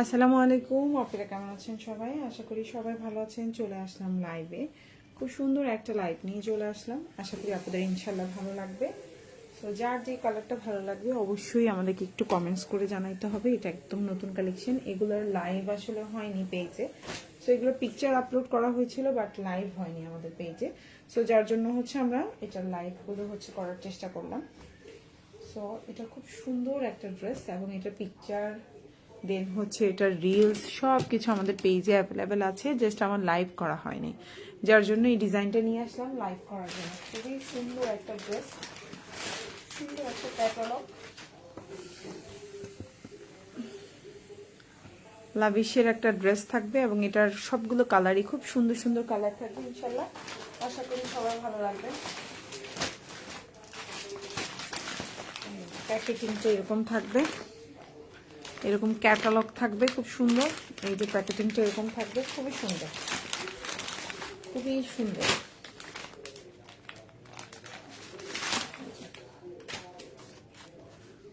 আসসালামু আলাইকুম, আপনারা কেমন আছেন সবাই? আশা করি সবাই ভালো আছেন। চলে আসলাম লাইভে, খুব সুন্দর একটা লাইভ নিয়ে চলে আসলাম। আশা করি আপনাদের ইনশাল্লাহ ভালো লাগবে। তো যার যে কালারটা ভালো লাগবে অবশ্যই আমাদেরকে একটু কমেন্টস করে জানাইতে হবে। এটা একদম নতুন কালেকশন, এগুলোর লাইভ আসলে হয়নি পেজে। সো এগুলো পিকচার আপলোড করা হয়েছিল বাট লাইভ হয়নি আমাদের পেজে। সো যার জন্য হচ্ছে আমরা এটার লাইভগুলো করার চেষ্টা করলাম। সো এটা খুব সুন্দর একটা ড্রেস এবং এটা পিকচার দেন এটার রিলস সব কিছু আমাদের পেজে অ্যাভেলেবেল আছে, জাস্ট আমার লাইভ করা হয়নি, যার জন্য এই ডিজাইনটা নিয়ে আসলাম লাইভ করার জন্য। খুবই সুন্দর একটা ড্রেস, সুন্দর একটা ক্যাটালগ, লাভিশের একটা ড্রেস থাকবে এবং এটার সবগুলো কালারই খুব সুন্দর সুন্দর কালার থাকবে ইনশাল্লাহ। আশা করি সবার ভালো লাগবে। প্যাকেটিংটা এরকম থাকবে, এরকম ক্যাটালগ থাকবে খুব সুন্দর। এই যে প্যাকেটিংটা এরকম থাকবে, খুবই সুন্দর, খুবই সুন্দর।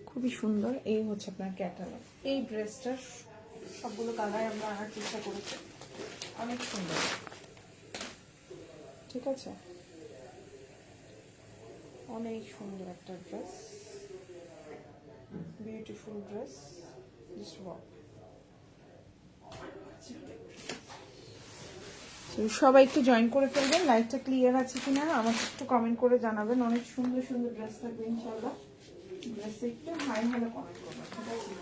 খুবই সুন্দর। এই হচ্ছে আপনার ক্যাটালগ। এই ড্রেসটার সবগুলো কালার আমরা আনার চেষ্টা করেছি, অনেক সুন্দর। ঠিক আছে, অনেক সুন্দর একটা dress, beautiful dress. Just wow. সবাই একটু জয়েন করে ফেলবেন। লাইভটা ক্লিয়ার আছে কিনা আমাকে একটু কমেন্ট করে জানাবেন। অনেক সুন্দর সুন্দর ড্রেস থাকবে ইনশাআল্লাহ। ড্রেসে একটু হাই হ্যালো কমেন্ট করবেন, ঠিক আছে?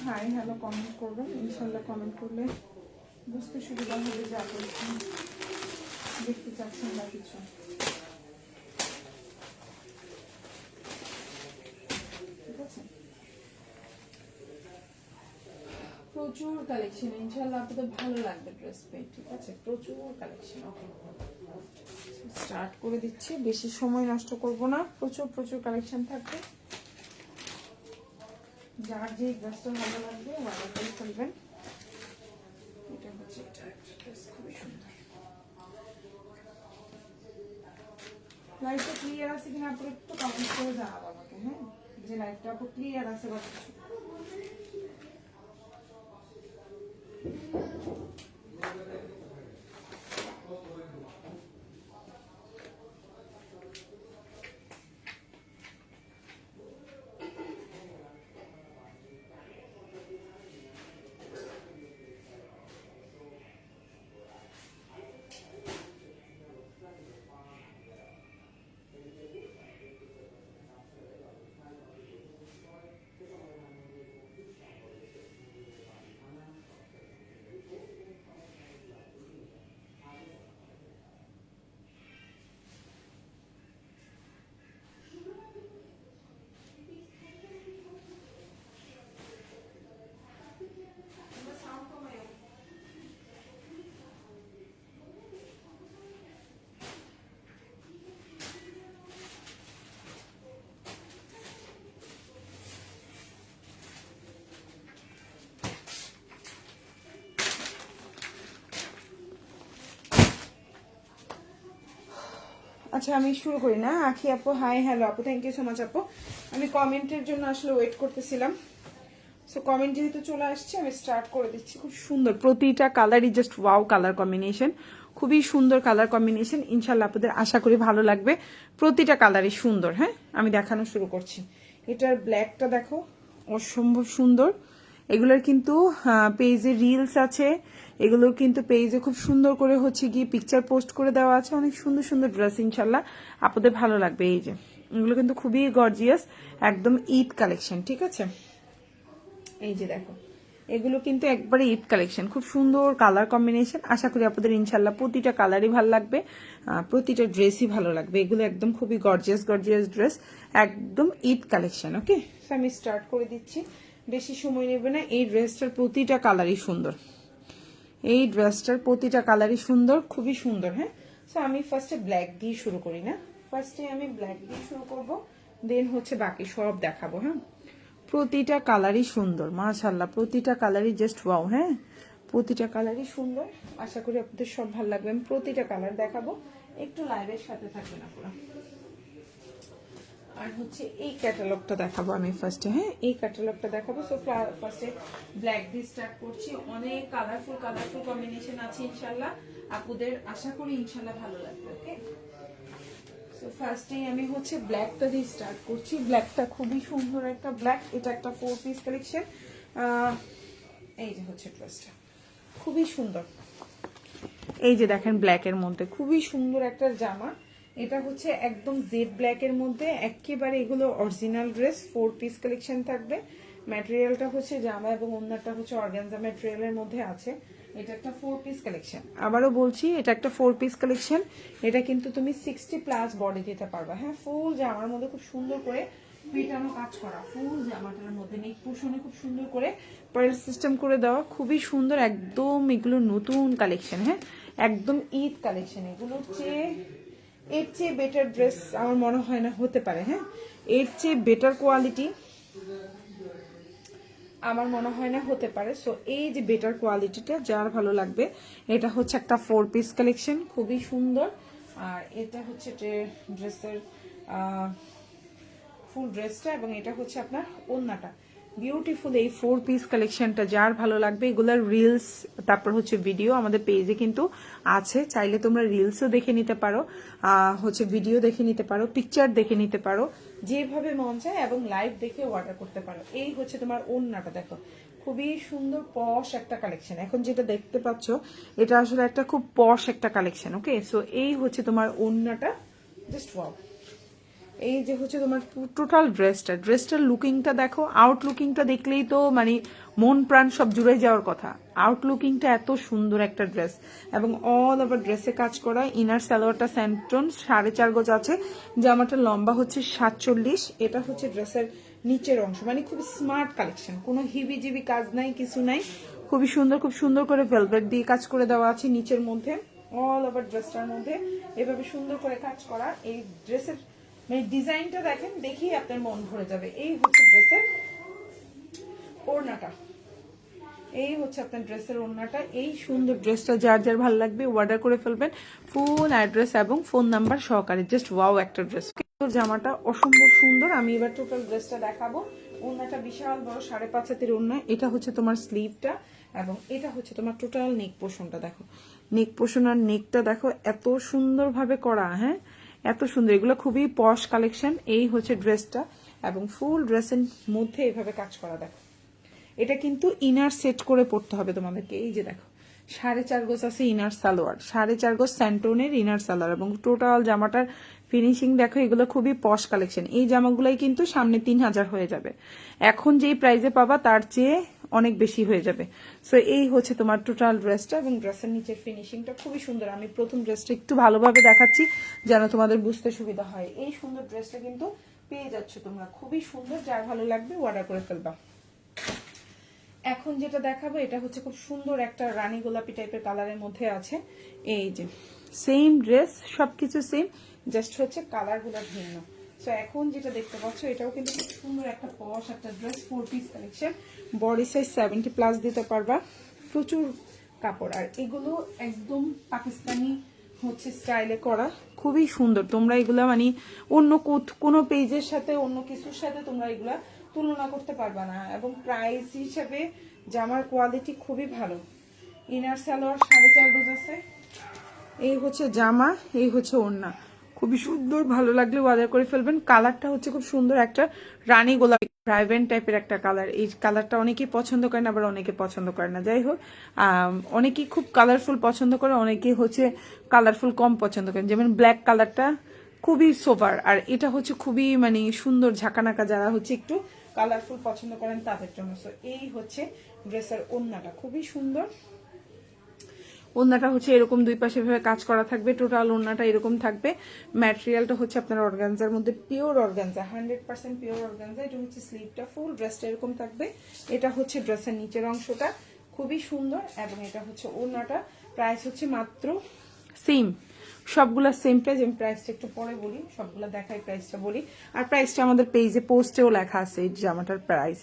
হাই হ্যালো কমেন্ট করবেন ইনশাআল্লাহ। কমেন্ট করলে বুঝতে সুবিধা হবে যে আপনি দেখতে চাচ্ছেন বা কিছু। ঠিক আছে, প্রচুর কালেকশন ইনশাআল্লাহ আপনাদের ভালো লাগবে ড্রেস পেয়ে। ঠিক আছে, প্রচুর কালেকশন। ওকে, স্টার্ট করে দিচ্ছি, বেশি সময় নষ্ট করব না। প্রচুর প্রচুর কালেকশন থাকবে। যার যে ড্রেসটা ভালো লাগবে অর্ডার করে ফেলবেন। এটা হচ্ছে ড্রেস, খুবই সুন্দর। লাইটটা ক্লিয়ার আছে কিনা আপনি একটু কমেন্ট করে জানাবো আমাকে, হ্যাঁ, যে লাইটটা খুব ক্লিয়ার আছে বা কিছু। আচ্ছা, আমি শুরু করি না? আখি আপু হাই হ্যালো আপু, থ্যাংক ইউ সো মাচ আপু। আমি কমেন্টের জন্য আসলে ওয়েট করতেছিলাম। সো কমেন্ট যেহেতু চলে আসছে আমি স্টার্ট করে দিচ্ছি। খুব সুন্দর, প্রতিটা কালারই জাস্ট ওয়াও কালার কম্বিনেশন, খুবই সুন্দর কালার কম্বিনেশন। ইনশাল্লাহ আপনাদের আশা করি ভালো লাগবে। প্রতিটা কালারই সুন্দর। হ্যাঁ, আমি দেখানো শুরু করছি। এটার ব্ল্যাকটা দেখো, অসম্ভব সুন্দর। এগুলোর কিন্তু পেজে রিলস আছে, এগুলোর কিন্তু পেজে খুব সুন্দর করে গিয়ে পিকচার পোস্ট করে দেওয়া আছে। অনেক সুন্দর সুন্দর ড্রেস, ইনশাল্লাহ আপনাদের ভালো লাগবে। এই যে এগুলো কিন্তু খুবই গর্জিয়াস, একদম ঈদ কালেকশন। ঠিক আছে, এই যে দেখো, এগুলো কিন্তু একবারে ঈদ কালেকশন, খুব সুন্দর কালার কম্বিনেশন। আশা করি আপনাদের ইনশাল্লাহ প্রতিটা কালারই ভালো লাগবে, প্রতিটা ড্রেসই ভালো লাগবে। এগুলো একদম খুবই গর্জিয়াস গর্জিয়াস ড্রেস, একদম ঈদ কালেকশন। ওকে, আমি স্টার্ট করে দিচ্ছি, বেশি সময় নেবে না। এই ড্রেসটার প্রতিটা কালারই সুন্দর, এই ড্রেসটার প্রতিটা কালারই সুন্দর, খুবই সুন্দর। হ্যাঁ, সো আমি ফার্স্টে ব্ল্যাক দিয়ে শুরু করি না, ফার্স্টে আমি ব্ল্যাক দিয়ে শুরু করব, দেন বাকি সব দেখাবো। হ্যাঁ, প্রতিটা কালারই সুন্দর মাশাআল্লাহ, প্রতিটা কালারই জাস্ট ওয়াও। হ্যাঁ, প্রতিটা কালারই সুন্দর। আশা করি আপনাদের সব ভালো লাগবে। আমি প্রতিটা কালার দেখাবো, একটু লাইভের সাথে থাকবেন আপনারা। আর হচ্ছে এই ক্যাটালগটা দেখাবো আমি ফার্স্টে। হ্যাঁ, এই ক্যাটালগটা দেখাবো। সো ফার্স্টে ব্ল্যাক দিয়ে স্টার্ট করছি। অনেক কালারফুল কম্বিনেশন আছে ইনশাল্লাহ, আপুদের আশা করি ইনশাল্লাহ ভালো লাগবে। ওকে, সো ফার্স্টেই আমি হচ্ছে ব্ল্যাকটা দিয়ে স্টার্ট করছি। ব্ল্যাকটা খুবই সুন্দর একটা ব্ল্যাক, এটা একটা 4 পিস কালেকশন। এই যে হচ্ছে ড্রেসটা খুবই সুন্দর, এই যে দেখেন ব্ল্যাকের মধ্যে খুবই সুন্দর একটা জামা। এটা হচ্ছে একদম জেড ব্ল্যাকের মধ্যে, একেবারে এগুলো অরিজিনাল ড্রেস, 4 পিস কালেকশন থাকবে। ম্যাটেরিয়ালটা হচ্ছে জামা এবং অন্যটা হচ্ছে অর্গানজা ম্যাটেরিয়ালের মধ্যে আছে। এটা একটা 4 পিস কালেকশন, আবারও বলছি এটা একটা 4 পিস কালেকশন। এটা কিন্তু তুমি 60+ বডি দিতে পারবা। হ্যাঁ, ফুল জামার মধ্যে খুব সুন্দর করে পিটানো কাজ করা, ফুল জামাটার মধ্যে নেক পোর্শনে খুব সুন্দর করে পার্ল সিস্টেম করে দেওয়া, খুবই সুন্দর একদম। এগুলো নতুন কালেকশন, হ্যাঁ একদম ঈদ কালেকশন। এগুলো এর চেয়ে বেটার ড্রেস আমার মনে হয় না হতে পারে। হ্যাঁ, এর চেয়ে বেটার কোয়ালিটি আমার মনে হয় না হতে পারে। সো এই যে বেটার কোয়ালিটিটা যার ভালো লাগবে, এটা হচ্ছে একটা 4 পিস কালেকশন, খুবই সুন্দর। আর এটা হচ্ছে ড্রেসের ফুল ড্রেসটা, এবং এটা হচ্ছে আপনার ওড়নাটা। বিউটিফুল এই 4 পিস কালেকশনটা যার ভালো লাগবে, এগুলার রিলস তারপর হচ্ছে ভিডিও আমাদের পেজে কিন্তু আছে, চাইলে তোমরা রিলসও দেখে নিতে পারো, হচ্ছে ভিডিও দেখে নিতে পারো, পিকচার দেখে নিতে পারো, যেভাবে মন চায়, এবং লাইভ দেখে অর্ডার করতে পারো। এই হচ্ছে তোমার ওড়নাটা, দেখো খুবই সুন্দর পশ একটা কালেকশন। এখন যেটা দেখতে পাচ্ছ এটা আসলে একটা খুব পশ একটা কালেকশন। ওকে, সো এই হচ্ছে তোমার ওড়নাটা, জাস্ট ওয়াও। এই যে হচ্ছে তোমার টোটাল ড্রেসটার লুকিংটা দেখো, আউট লুকিংটা দেখলেই তো মানে মন প্রাণ সব জুড়ে যাওয়ার কথা। আউট লুকিংটা এত সুন্দর একটা ড্রেস, এবং অল ওভার ড্রেসে কাজ করা। ইনার সালোয়ারটা স্যান্টন 4.5 গজ আছে, জামাটা লম্বা হচ্ছে 47। এটা হচ্ছে ড্রেসের নিচের অংশ, মানে খুব স্মার্ট কালেকশন, কোনো হিবি জিবি কাজ নাই, কিছু নাই, খুবই সুন্দর, খুব সুন্দর করে ভেলভেট দিয়ে কাজ করে দেওয়া আছে নিচের মধ্যে। অল ওভার ড্রেসটার মধ্যে এভাবে সুন্দর করে কাজ করা। এই ড্রেসের মানে ডিজাইনটা দেখেন, দেখেই আপনার মন ভরে যাবে। এই হচ্ছে ড্রেসের ওড়নাটা, এই হচ্ছে আপনার ড্রেসের ওড়নাটা। এই সুন্দর ড্রেসটা যার যার ভালো লাগবে অর্ডার করে ফেলবেন, ফুল অ্যাড্রেস এবং ফোন নাম্বার সহকারে। জাস্ট ওয়াও একটা ড্রেস, জামাটা অসম্ভব সুন্দর। আমি এবার টোটাল ড্রেসটা দেখাবো। ওড়নাটা বিশাল বড় 5.5 হাতের ওড়না। এটা হচ্ছে তোমার স্লিভটা, এবং এটা হচ্ছে তোমার টোটাল নেক পোর্শনটা। দেখো নেক পোর্শন আর নেকটা দেখো এত সুন্দরভাবে করা। হ্যাঁ, এত সুন্দর, এগুলো খুবই পশ কালেকশন। এই হচ্ছে ড্রেসটা, এবং ফুল ড্রেসের মধ্যে এভাবে কাজ করা। দেখো এটা কিন্তু ইনার সেট করে পড়তে হবে তোমাদেরকে। এই যে দেখো 4.5 গজ আছে ইনার সালোয়ার, 4.5 গজ স্যান্টোনের ইনার সালোয়ার, এবং টোটাল জামাটার ফিনিশিং দেখো। এগুলো খুবই পশ কালেকশন। এই জামাগুলাই কিন্তু সামনে 3000 হয়ে যাবে, এখন যেই প্রাইজে পাবা তার চেয়ে অনেক বেশি হয়ে যাবে। সো এই হচ্ছে তোমার টোটাল ড্রেসটা, এবং ড্রেসের নিচের ফিনিশিংটা খুবই সুন্দর। আমি প্রথম ড্রেসটা একটু ভালোভাবে দেখাচ্ছি যেন তোমাদের বুঝতে সুবিধা হয়। এই সুন্দর ড্রেসটা কিন্তু পেয়ে যাচ্ছ তোমরা, খুবই সুন্দর, যার ভালো লাগবে অর্ডার করে ফেলবা। এখন যেটা দেখাবো এটা হচ্ছে খুব সুন্দর একটা রানী গোলাপি টাইপের কালারের মধ্যে আছে। এই যে সেম ড্রেস, সবকিছু সেম, জাস্ট হচ্ছে কালারগুলো ভিন্ন। সো এখন যেটা দেখতে পাচ্ছ এটাও কিন্তু খুব সুন্দর একটা পশ একটা dress, 4 piece collection. Body size 70+ দিতে পারবা, প্রচুর কাপড়। আর এগুলো একদম পাকিস্তানি হচ্ছে স্টাইলে করা, খুবই সুন্দর। তোমরা এগুলা মানে অন্য কোনো পেজের সাথে অন্য কিছুর সাথে তোমরা এগুলা তুলনা করতে পারবা না, এবং প্রাইস হিসেবে জামার কোয়ালিটি খুবই ভালো। ইনার সালোয়ার 4.5 গজ আছে। এই হচ্ছে জামা, এই হচ্ছে ওড়না, খুবই সুন্দর। ভালো লাগলে অর্ডার করে ফেলবেন। কালারটা হচ্ছে খুব সুন্দর একটা রানী গোলাপি প্রাইভেন্ট টাইপের একটা কালার। এই কালারটা অনেকেই পছন্দ করে না, আবার অনেকে পছন্দ করে না। যাই হোক, অনেকেই খুব কালারফুল পছন্দ করে, অনেকেই হচ্ছে কালারফুল কম পছন্দ করেন। যেমন ব্ল্যাক কালারটা খুবই সোবার, আর এটা হচ্ছে খুবই মানে সুন্দর ঝাঁকানাকা, যারা হচ্ছে একটু কালারফুল পছন্দ করেন তাদের জন্য। সো এই হচ্ছে ড্রেসের ওড়নাটা, খুবই সুন্দর। ওড়নাটা হচ্ছে এরকম দুই পাশে ভাবে কাজ করা থাকবে, টোটাল ওড়নাটা এরকম থাকবে। ম্যাটেরিয়ালটা হচ্ছে আপনার অর্গানজার মধ্যে, পিওর অর্গানজা, 100% পিওর অর্গানজা। এটা হচ্ছে স্লিভটা, ফুল ড্রেসটা এরকম থাকবে। এটা হচ্ছে ড্রেসের নিচের অংশটা, খুবই সুন্দর। এবং এটা হচ্ছে ওড়নাটা, প্রাইস হচ্ছে মাত্র সেম, সবগুলা সেম প্রাইস। আমি প্রাইসটা একটু পরে বলি, সবগুলা দেখাই প্রাইসটা বলি। আর প্রাইসটা আমাদের পেজে পোস্টেও লেখা আছে, এই জামাটার প্রাইস।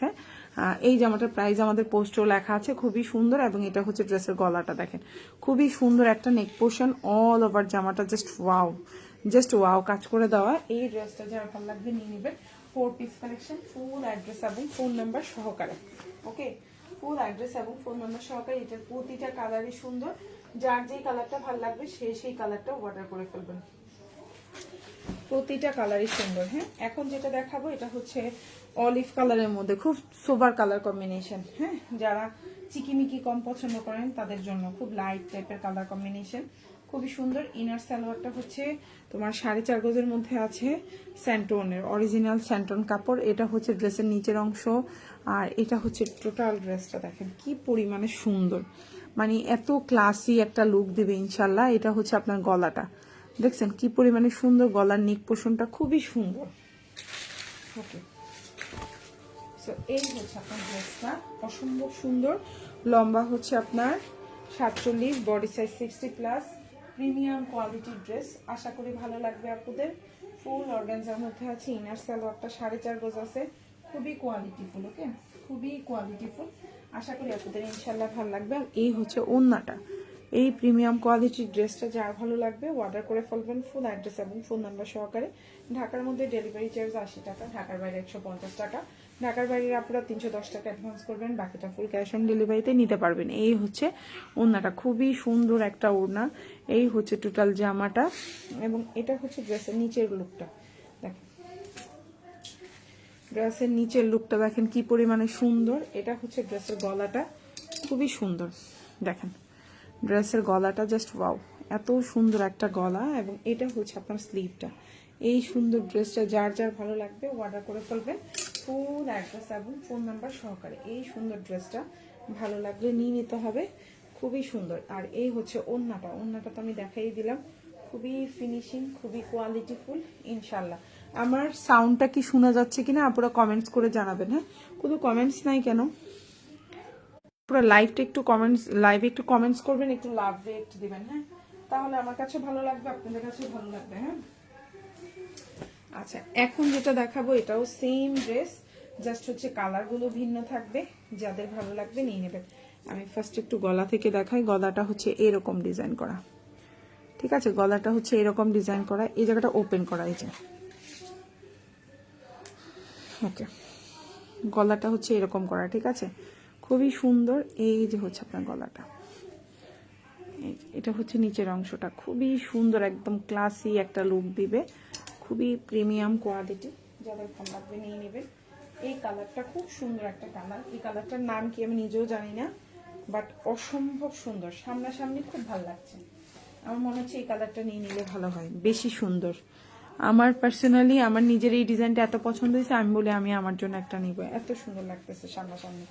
হ্যাঁ, এই জামাটার প্রাইস আমাদের পোস্টেও লেখা আছে, খুবই সুন্দর। এবং এটা হচ্ছে ড্রেসের গলাটা দেখেন, খুবই সুন্দর একটা নেক পোর্শন, অল ওভার জামাটা জাস্ট ওয়াও। জাস্ট ওয়াও কাজ করে দেওয়া। এই ড্রেসটা যার ভালো লাগবে নিয়ে নেবেন। 4 পিস কালেকশন, ফুল অ্যাড্রেস এবং ফোন নাম্বার সহকারে। ওকে, ফুল অ্যাড্রেস এবং ফোন নাম্বার সহকারে। এটার প্রতিটা কালারই সুন্দর, যার যেই কালারটা ভালো লাগবে সেই কালারটা অর্ডার করে ফেলবেন। প্রতিটা কালারই সুন্দর। হ্যাঁ, এখন যেটা দেখাবো এটা হচ্ছে অলিভ কালারের মধ্যে খুব সোবার কালার কম্বিনেশন। হ্যাঁ, যারা চিকিমিকি কম পছন্দ করেন তাদের জন্য খুব লাইট টাইপের কালার কম্বিনেশন, খুবই সুন্দর। ইনার সালোয়ারটা হচ্ছে তোমার 4.5 গজের মধ্যে আছে, স্যান্টনের অরিজিনাল স্যান্টন কাপড়। এটা হচ্ছে ড্রেসের নিচের অংশ, আর এটা হচ্ছে টোটাল ড্রেসটা। দেখেন কি পরিমাণে সুন্দর, মানে এত ক্লাসি একটা লুক দেবে ইনশাল্লাহ। এটা হচ্ছে আপনার গলাটা, দেখছেন কি পরিমাণে সুন্দর, গলার নেক পোর্শনটা খুবই সুন্দর। ওকে, সো এই হচ্ছে আপনার ড্রেসটা, অসম্ভব সুন্দর। লম্বা হচ্ছে আপনার 47, বডি সাইজ 60+, প্রিমিয়াম কোয়ালিটির ড্রেস। আশা করি ভালো লাগবে আপনাদের। ফুল অর্গানজার মধ্যে আছে, ইনার সালোয়ারটা 4.5 গজ আছে, খুবই কোয়ালিটিফুল। ওকে, খুবই কোয়ালিটিফুল। আশা করি আপনাদের ইনশাল্লাহ ভালো লাগবে। আর এই হচ্ছে ওড়নাটা। এই প্রিমিয়াম কোয়ালিটির ড্রেসটা যার ভালো লাগবে অর্ডার করে ফেলবেন, ফুল অ্যাড্রেস এবং ফোন নাম্বার সহকারে। ঢাকার মধ্যে ডেলিভারি চার্জ 80 টাকা, ঢাকার বাইরে 150 টাকা। ঢাকার বাইরে আপনারা 310 টাকা অ্যাডভান্স করবেন, বাকিটা ফুল ক্যাশ অন ডেলিভারিতে নিতে পারবেন। এই হচ্ছে ওড়নাটা, খুবই সুন্দর একটা ওড়না। এই হচ্ছে টোটাল জামাটা, এবং এটা হচ্ছে ড্রেসের নিচের লুকটা। দেখেন ড্রেসের নিচের লুকটা দেখেন কি পরিমাণে সুন্দর। এটা হচ্ছে ড্রেসের গলাটা, খুবই সুন্দর। দেখেন ড্রেসের গলাটা জাস্ট ওয়াও, এত সুন্দর একটা গলা। এবং এটা হচ্ছে আপনার স্লিভটা। এই সুন্দর ড্রেসটা যার যার ভালো লাগবে অর্ডার করে ফেলবেন, ফুল অ্যাড্রেস এবং ফোন নাম্বার সহকারে। এই সুন্দর ড্রেসটা ভালো লাগলে নিয়ে নিতে হবে, খুবই সুন্দর। আর এই হচ্ছে ওড়নাটা, ওড়নাটা তো আমি দেখাই দিলাম, খুবই ফিনিশিং, খুবই কোয়ালিটিফুল ইনশাল্লাহ। আমার সাউন্ডটা কি শোনা যাচ্ছে কিনা আপনারা কমেন্টস করে জানাবেন। হ্যাঁ, কোনো কমেন্টস নাই কেন? পুরো লাইভটা একটু কমেন্টস, লাইভে একটু কমেন্টস করবেন, একটু লাভ রেট দিবেন। হ্যাঁ, তাহলে আমার কাছে ভালো লাগবে, আপনাদের কাছে ভালো লাগবে। হ্যাঁ, আচ্ছা এখন যেটা দেখাবো এটাও সেম ড্রেস, জাস্ট হচ্ছে কালারগুলো ভিন্ন থাকবে। যাদের ভালো লাগবে নিয়ে নেবেন। আমি ফার্স্ট একটু গলা থেকে দেখাই। গলাটা হচ্ছে এরকম ডিজাইন করা, ঠিক আছে? গলাটা হচ্ছে এরকম ডিজাইন করা, এই জায়গাটা ওপেন করা, এই যে। ওকে, গলাটা হচ্ছে এরকম করা, ঠিক আছে? খুবই সুন্দর। এই যে হচ্ছে আপনার গলাটা, এটা হচ্ছে নিচের অংশটা, খুবই সুন্দর, একদম ক্লাসি একটা লুক দিবে, খুবই প্রিমিয়াম কোয়ালিটি। যাদের ভালো লাগবে নিয়ে নেবেন। এই কালারটা খুব সুন্দর একটা কালার। এই কালারটার নাম কি আমি নিজেও জানি না, বাট অসম্ভব সুন্দর, সামনাসামনি খুব ভালো লাগছে। আমার মনে হচ্ছে এই কালারটা নিয়ে নিলে ভালো হয়, বেশি সুন্দর। আমার পার্সোনালি আমার নিজের এই ডিজাইনটা এত পছন্দ হয়েছে, আমি বলে আমি আমার জন্য একটা নিব, এত সুন্দর লাগতেছে সামনাসামনি।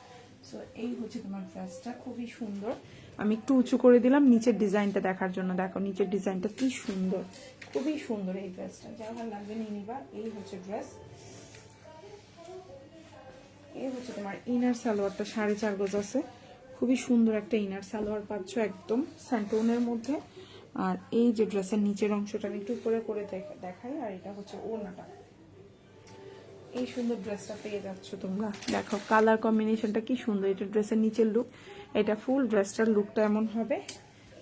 সো এই হচ্ছে তোমার ড্রেসটা, খুবই সুন্দর। আমি একটু উঁচু করে দিলাম নিচের ডিজাইনটা দেখার জন্য। দেখো নিচের ডিজাইনটা কি সুন্দর, খুবই সুন্দর এই ড্রেসটা। যার ভালো লাগবে নিয়ে নিবা। এই হচ্ছে ড্রেস। এই হচ্ছে তোমার ইনার সালোয়ারটা, 4.5 গজ আছে, খুবই সুন্দর একটা ইনার সালোয়ার পাচ্ছ, একদম স্যান্টোনের মধ্যে। আর এই যে ড্রেসের নিচের অংশটা আমি একটু উপরে করে দেখাই। আর এটা হচ্ছে ওড়নাটা। এই সুন্দর ড্রেসটা পেয়ে যাচ্ছ তোমরা। দেখো কালার কম্বিনেশনটা কি সুন্দর। এটা ড্রেসের নিচের লুক, এটা ফুল ড্রেসটার লুকটা এমন হবে,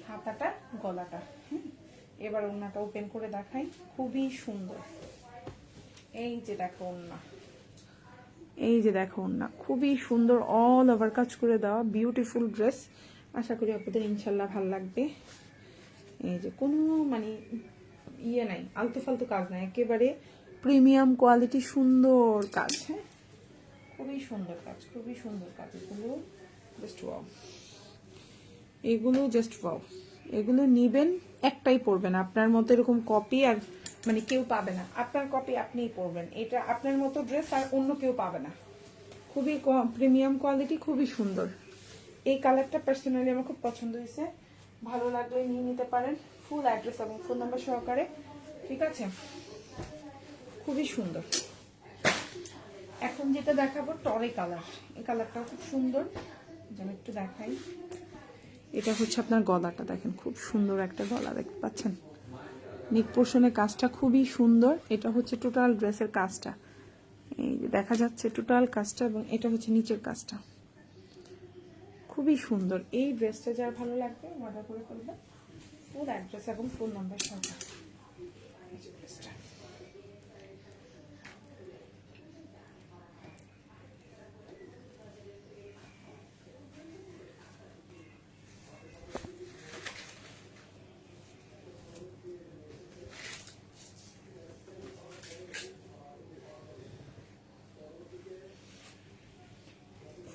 হাতাটা, গলাটা। এবার ওড়নাটা ওপেন করে দেখাই, খুবই সুন্দর। এই যে দেখো ওড়না, এই যে দেখো ওড়না, খুবই সুন্দর, অল ওভার কাজ করে দেওয়া, বিউটিফুল ড্রেস। আশা করি আপনাদের ইনশাল্লাহ ভালো লাগবে। এই যে কোনো মানে ইয়ে নাই, আলতু ফালতু কাজ নাই, একেবারে প্রিমিয়াম কোয়ালিটি, সুন্দর কাজ। হ্যাঁ, খুবই সুন্দর কাজ, খুবই সুন্দর কাজ। এগুলো জাস্ট ওয়াও, এগুলো জাস্ট ওয়াও। এগুলো নিবেন, একটাই পরবেন, আপনার মতো এরকম কপি আর মানে কেউ পাবে না। আপনার কপি আপনিই পরবেন, এটা আপনার মতো ড্রেস আর অন্য কেউ পাবে না। খুবই প্রিমিয়াম কোয়ালিটি, খুবই সুন্দর। এই কালারটা পার্সোনালি আমার খুব পছন্দ হয়েছে, ভালো লাগলে নিয়ে নিতে পারেন, ফুল অ্যাড্রেস এবং ফোন নাম্বার সহকারে, ঠিক আছে? খুবই সুন্দর। এখন যেটা দেখাবো টরে কালার, এই কালারটাও খুব সুন্দর, যেন একটু দেখাই। এটা হচ্ছে আপনার গলাটা, দেখেন খুব সুন্দর একটা গলা, দেখতে পাচ্ছেন? নেক পোর্শনের কাজটা খুবই সুন্দর। এটা হচ্ছে টোটাল ড্রেসের কাজটা, এই যে দেখা যাচ্ছে টোটাল কাজটা, এবং এটা হচ্ছে নিচের কাজটা, খুবই সুন্দর। এই ড্রেসটা যার ভালো লাগবে অর্ডার করে ফেলবে, ফুল অ্যাড্রেস এবং ফোন নাম্বার সহকারে।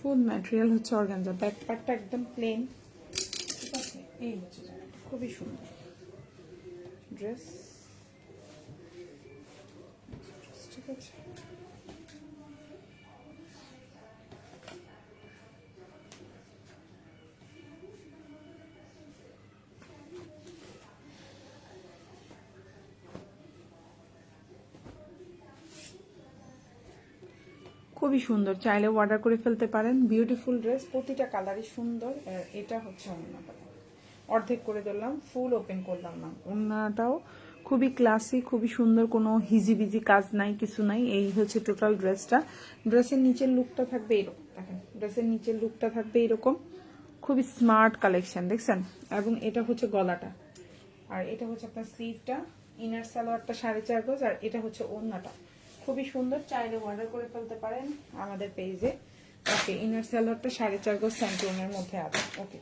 ফুল ম্যাটেরিয়াল হচ্ছে অর্গানজা, ব্যাক পার্টটা একদম প্লেন, ঠিক আছে। এই হচ্ছে জামাটা, খুবই সুন্দর ড্রেস, ঠিক আছে। খুবই সুন্দর, চাইলে অর্ডার করে ফেলতে পারেন। বিউটিফুল ড্রেস, প্রতিটা কালারই সুন্দর। এটা হচ্ছে ওড়নাটা, অর্ধেক করে দিলাম, ফুল ওপেন করলাম না। ওড়নাটাও খুবই ক্লাসি, খুবই সুন্দর, কোনো হিজিবিজি কাজ নাই, কিছু নাই। এই হচ্ছে টোটাল ড্রেসটা। ড্রেসের নিচের লুকটা থাকবে এরকম, দেখেন ড্রেসের নিচের লুকটা থাকবে এরকম, খুবই স্মার্ট কালেকশন, দেখছেন। এবং এটা হচ্ছে গলাটা, আর এটা হচ্ছে আপনার স্লিভটা, ইনার সালোয়ারটা 4.5 গজ, আর এটা হচ্ছে ওড়নাটা। খুবই সুন্দর, চাইলে অর্ডার করে ফেলতে পারেন আমাদের পেজে। ওকে, ইনার সালোয়ারটা 4.5 গজ স্যান্টোনের মধ্যে আছে। ওকে,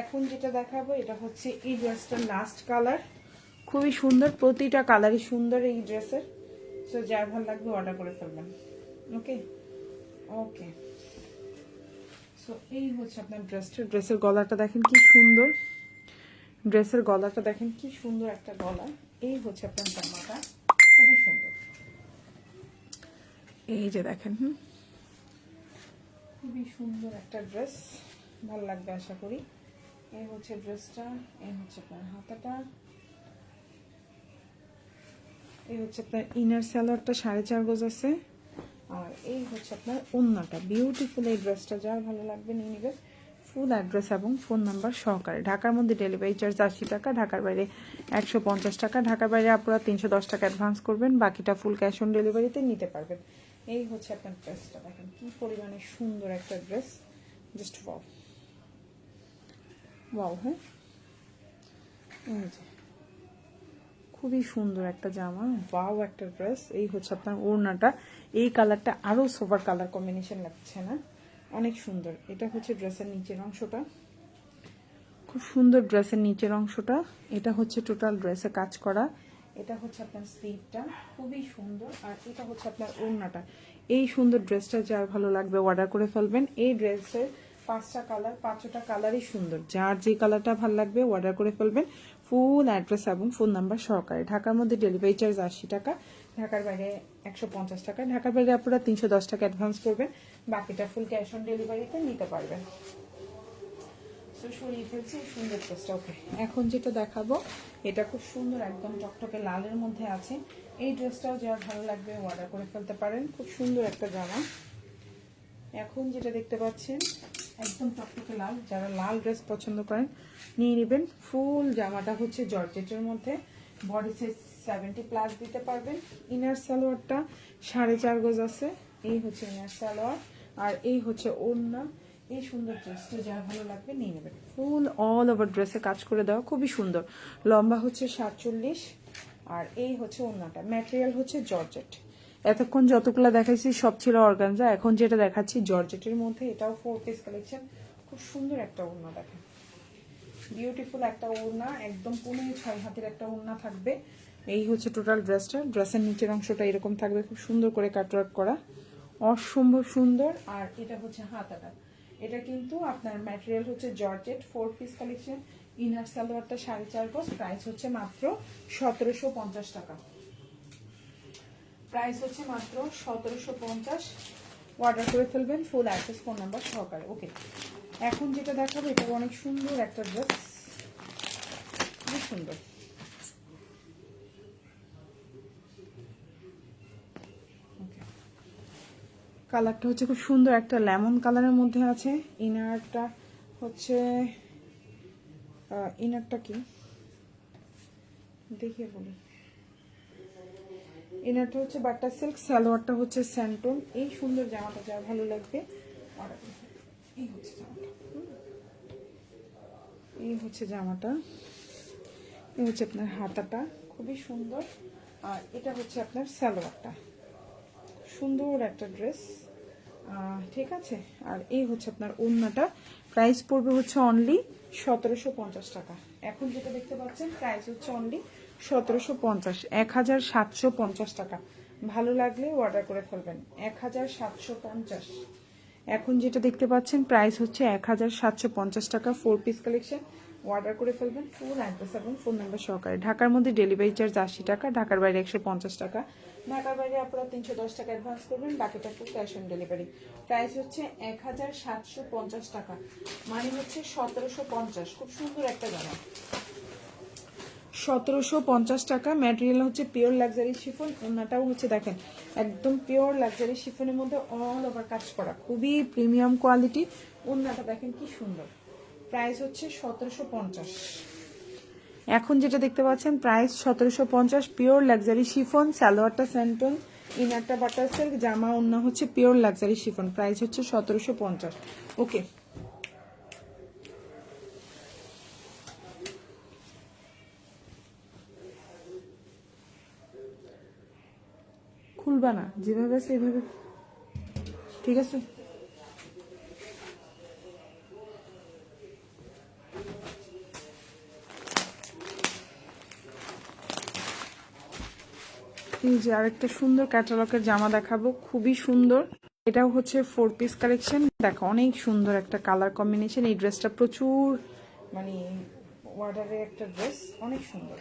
এখন যেটা দেখাবো এটা হচ্ছে এই ড্রেসটার লাস্ট কালার। খুবই সুন্দর, প্রতিটা কালারই সুন্দর এই ড্রেসের। সো যার ভালো লাগবে অর্ডার করে ফেলবেন। ওকে ওকে, সো এই হচ্ছে আপনার ড্রেসটা। ড্রেসের গলাটা দেখেন কি সুন্দর, ড্রেসের গলাটা দেখেন কি সুন্দর একটা গলা। এই হচ্ছে আপনার জামাটা, খুবই সুন্দর। এই যে দেখেন, খুবই সুন্দর একটা ড্রেস, ভালো লাগবে আশা করি। এই হচ্ছে ড্রেসটা, এই হচ্ছে আপনার হাতাটা, এই হচ্ছে আপনার ইনার সালোয়ারটা 4.5 গজ আছে, আর এই হচ্ছে আপনার ওড়নাটা। বিউটিফুল এই ড্রেসটা, যার ভালো লাগবে নিয়ে নেবে। ফুল অ্যাড্রেস এবং ফোন নাম্বার সহকারে। ঢাকার মধ্যে ডেলিভারি চার্জ 80 টাকা, ঢাকার বাইরে 150 টাকা। ঢাকার বাইরে আপনারা 310 টাকা অ্যাডভান্স করবেন, বাকিটা ফুল ক্যাশ অন ডেলিভারিতে নিতে পারবেন। এই হচ্ছে আপনার ড্রেসটা, দেখেন কি পরিমাণে সুন্দর একটা ড্রেস, জাস্ট ওয়াও ওয়াও। হ্যাঁ, এই যে খুবই সুন্দর একটা জামা, ওয়াও একটা ড্রেস। এই হচ্ছে আপনার ওড়নাটা, এই কালারটা আরো সোবার কালার কম্বিনেশন লাগছে না, অনেক সুন্দর। এটা হচ্ছে ড্রেসের নিচের অংশটা, খুব সুন্দর ড্রেসের নিচের অংশটা। এটা হচ্ছে টোটাল ড্রেসে কাজ করা। এটা হচ্ছে আপনার স্লিভটা, খুবই সুন্দর। আর এটা হচ্ছে আপনার ওড়নাটা। এই সুন্দর ড্রেসটা যার ভালো লাগবে অর্ডার করে ফেলবেন। এই ড্রেসের 5টা কালার, 5টা কালারই সুন্দর। যার যে কালারটা ভালো লাগবে অর্ডার করে ফেলবেন, ফুল অ্যাড্রেস এবং ফোন নাম্বার সহকারে। ঢাকার মধ্যে ডেলিভারি চার্জ 80 টাকা, ঢাকার বাইরে 150 টাকা। ঢাকার বাইরে আপনারা 310 টাকা অ্যাডভান্স করবেন, বাকিটা ফুল ক্যাশ অন ডেলিভারিতে নিতে পারবেন। সরিয়ে ফেলছি সুন্দর ড্রেসটা। ওকে, এখন যেটা দেখাবো এটা খুব সুন্দর, একদম টকটকে লালের মধ্যে আছে। এই ড্রেসটাও যার ভালো লাগবে অর্ডার করে ফেলতে পারেন, খুব সুন্দর একটা জামা। এখন যেটা দেখতে পাচ্ছেন একদম টকটকে লাল, যারা লাল ড্রেস পছন্দ করেন নিয়ে নেবেন। ফুল জামাটা হচ্ছে জর্জেটের মধ্যে, বডি সাইজ 70+ দিতে পারবেন। ইনার সালোয়ারটা 4.5 গজ আছে, এই হচ্ছে ইনার সালোয়ার, আর এই হচ্ছে ওড়না। এই সুন্দর ড্রেসটা যার ভালো লাগবে নিয়ে নেবেন। ফুল অল ওভার ড্রেসে কাজ করে দেওয়া, খুবই সুন্দর। লম্বা হচ্ছে 47, আর এই হচ্ছে ওড়নাটা। ম্যাটেরিয়াল হচ্ছে জর্জেট। এতক্ষণ যতগুলো দেখাইছি সব ছিল অর্গানজা, এখন যেটা দেখাচ্ছি জর্জেটের মধ্যে। এটাও 4 পিস কালেকশন, খুব সুন্দর একটা ওড়না, দেখেন বিউটিফুল একটা ওড়না, একদম 6 হাতের একটা ওড়না থাকবে। এই হচ্ছে টোটাল ড্রেসটা। ড্রেসের নিচের অংশটা এরকম থাকবে, খুব সুন্দর করে কাটওয়ার্ক করা, অসম্ভব সুন্দর। আর এটা হচ্ছে হাতাটা, এটা কিন্তু আপনার ম্যাটেরিয়াল হচ্ছে জর্জেট, 4 পিস কালেকশন। ইনার সালোয়ারটা 4.5 গজ, প্রাইস হচ্ছে মাত্র 1750 টাকা। প্রাইস হচ্ছে মাত্র 1750। অর্ডার করে ফেলবেন ফুল অ্যাড্রেস ফোন নাম্বার সহকারে। ওকে, এখন যেটা দেখাবো এটা অনেক সুন্দর একটা ড্রেস, খুব সুন্দর। কালারটা হচ্ছে খুব সুন্দর একটা লেমন কালারের মধ্যে আছে। ইনারটা হচ্ছে ইনারটা কি দেখিয়ে বলি, ইনারটা হচ্ছে বাটার সিল্ক, সালোয়ারটা হচ্ছে স্যান্টন। এই সুন্দর জামাটা যার ভালো লাগবে অর্ডার করুন। এই হচ্ছে জামাটা, এই হচ্ছে জামাটা, এই হচ্ছে আপনার হাতাটা, খুবই সুন্দর। আর এটা হচ্ছে আপনার সালোয়ারটা, সুন্দর একটা ড্রেস, ঠিক আছে। আর এই হচ্ছে আপনার ওড়নাটা, প্রাইস পড়বে হচ্ছে অনলি 1750 টাকা। এখন যেটা দেখতে পাচ্ছেন প্রাইস হচ্ছে অনলি 1750, 1750 টাকা। ভালো লাগলে অর্ডার করে ফেলবেন। 1750, এখন যেটা দেখতে পাচ্ছেন প্রাইস হচ্ছে 1750 টাকা। 4 পিস কালেকশন, অর্ডার করে ফেলবেন ফুল অ্যাড্রেস এবং ফোন নাম্বার সহকারে। ঢাকার মধ্যে ডেলিভারি চার্জ 80 টাকা, ঢাকার বাইরে 150 টাকা। ঢাকার বাইরে আপনারা 310 টাকা অ্যাডভান্স করবেন, বাকিটা full cash on delivery. Price হচ্ছে 1750 টাকা, মানে হচ্ছে 1750। খুব সুন্দর একটা জামা, 1750 টাকা। ম্যাটেরিয়াল হচ্ছে পিওর লাক্সারি শিফন, ওনাটাও হচ্ছে দেখেন একদম পিওর লাক্সারি শিফনের মধ্যে অল ওভার কাজ করা, খুবই প্রিমিয়াম কোয়ালিটি। ওনাটা দেখেন কি সুন্দর। প্রাইস হচ্ছে 1750। এখন যেটা দেখতে পাচ্ছেন প্রাইস 1750, পিওর লাক্সারি শিফন। সালোয়ারটা স্যান্টন, ইনারটা বাটার সিল্ক, জামা ওন্না হচ্ছে পিওর লাক্সারি শিফন। প্রাইস হচ্ছে 1750। ওকে, খুলবা না, যেভাবে আছে এভাবে, ঠিক আছে। এই যে আরেকটা সুন্দর ক্যাটালগের জামা দেখাবো, খুবই সুন্দর। এটাও হচ্ছে 4 পিস কালেকশন। দেখো অনেক সুন্দর একটা কালার কম্বিনেশন। এই ড্রেসটা প্রচুর মানে অর্ডারের একটা ড্রেস, অনেক সুন্দর।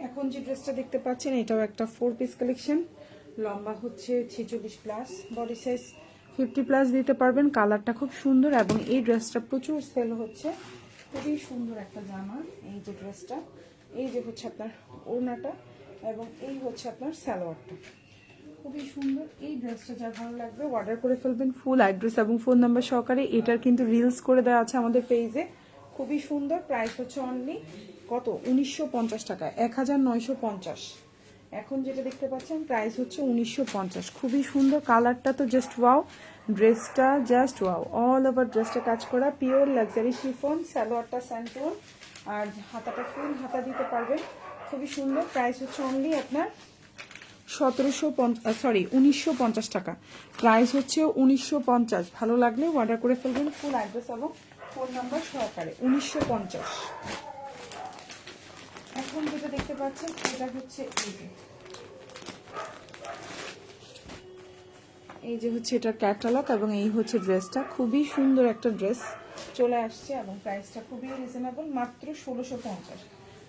এখন যে ড্রেসটা দেখতে পাচ্ছেন এটাও একটা 4 পিস কালেকশন। লম্বা হচ্ছে 46 প্লাস, বডি সাইজ 50 প্লাস দিতে পারবেন। কালারটা খুব সুন্দর এবং এই ড্রেসটা প্রচুর সেল হচ্ছে। খুবই সুন্দর একটা জামা। এই যে ড্রেসটা, এই যে হচ্ছে আপনার ওড়নাটা এবং এই হচ্ছে আপনার সালোয়ারটা, খুবই সুন্দর। এই ড্রেসটা যা ভালো লাগবে অর্ডার করে ফেলবেন ফুল অ্যাড্রেস এবং ফোন নাম্বার সহকারে। এটার কিন্তু রিলস করে দেওয়া আছে আমাদের পেজে, খুবই সুন্দর। প্রাইস হচ্ছে অনলি কত, 1950 টাকা, 1950। এখন যেটা দেখতে পাচ্ছেন প্রাইস হচ্ছে 1950, খুবই সুন্দর। কালারটা তো জাস্ট ওয়াও, ড্রেসটা জাস্ট ওয়াও। অল ওভার ড্রেসটা কাজ করা, পিওর লাক্সারি শিফন। সালোয়ারটা স্যান্টন আর হাতাটা ফুল হাতা দিতে পারবেন, খুবই সুন্দর। প্রাইস হচ্ছে অনলি আপনার 1950 টাকা। প্রাইস হচ্ছে 1950। ভালো লাগলে অর্ডার করে ফেলবেন ফুল অ্যাড্রেস এবং ফোন নাম্বার সহকারে। 1950। এখন যেটা দেখতে পাচ্ছেন এটা হচ্ছে এই যে হচ্ছে এটার ক্যাটালগ এবং এই হচ্ছে ড্রেসটা, খুবই সুন্দর একটা ড্রেস চলে আসছে এবং প্রাইসটা খুবই রিজনেবল, মাত্র 1650।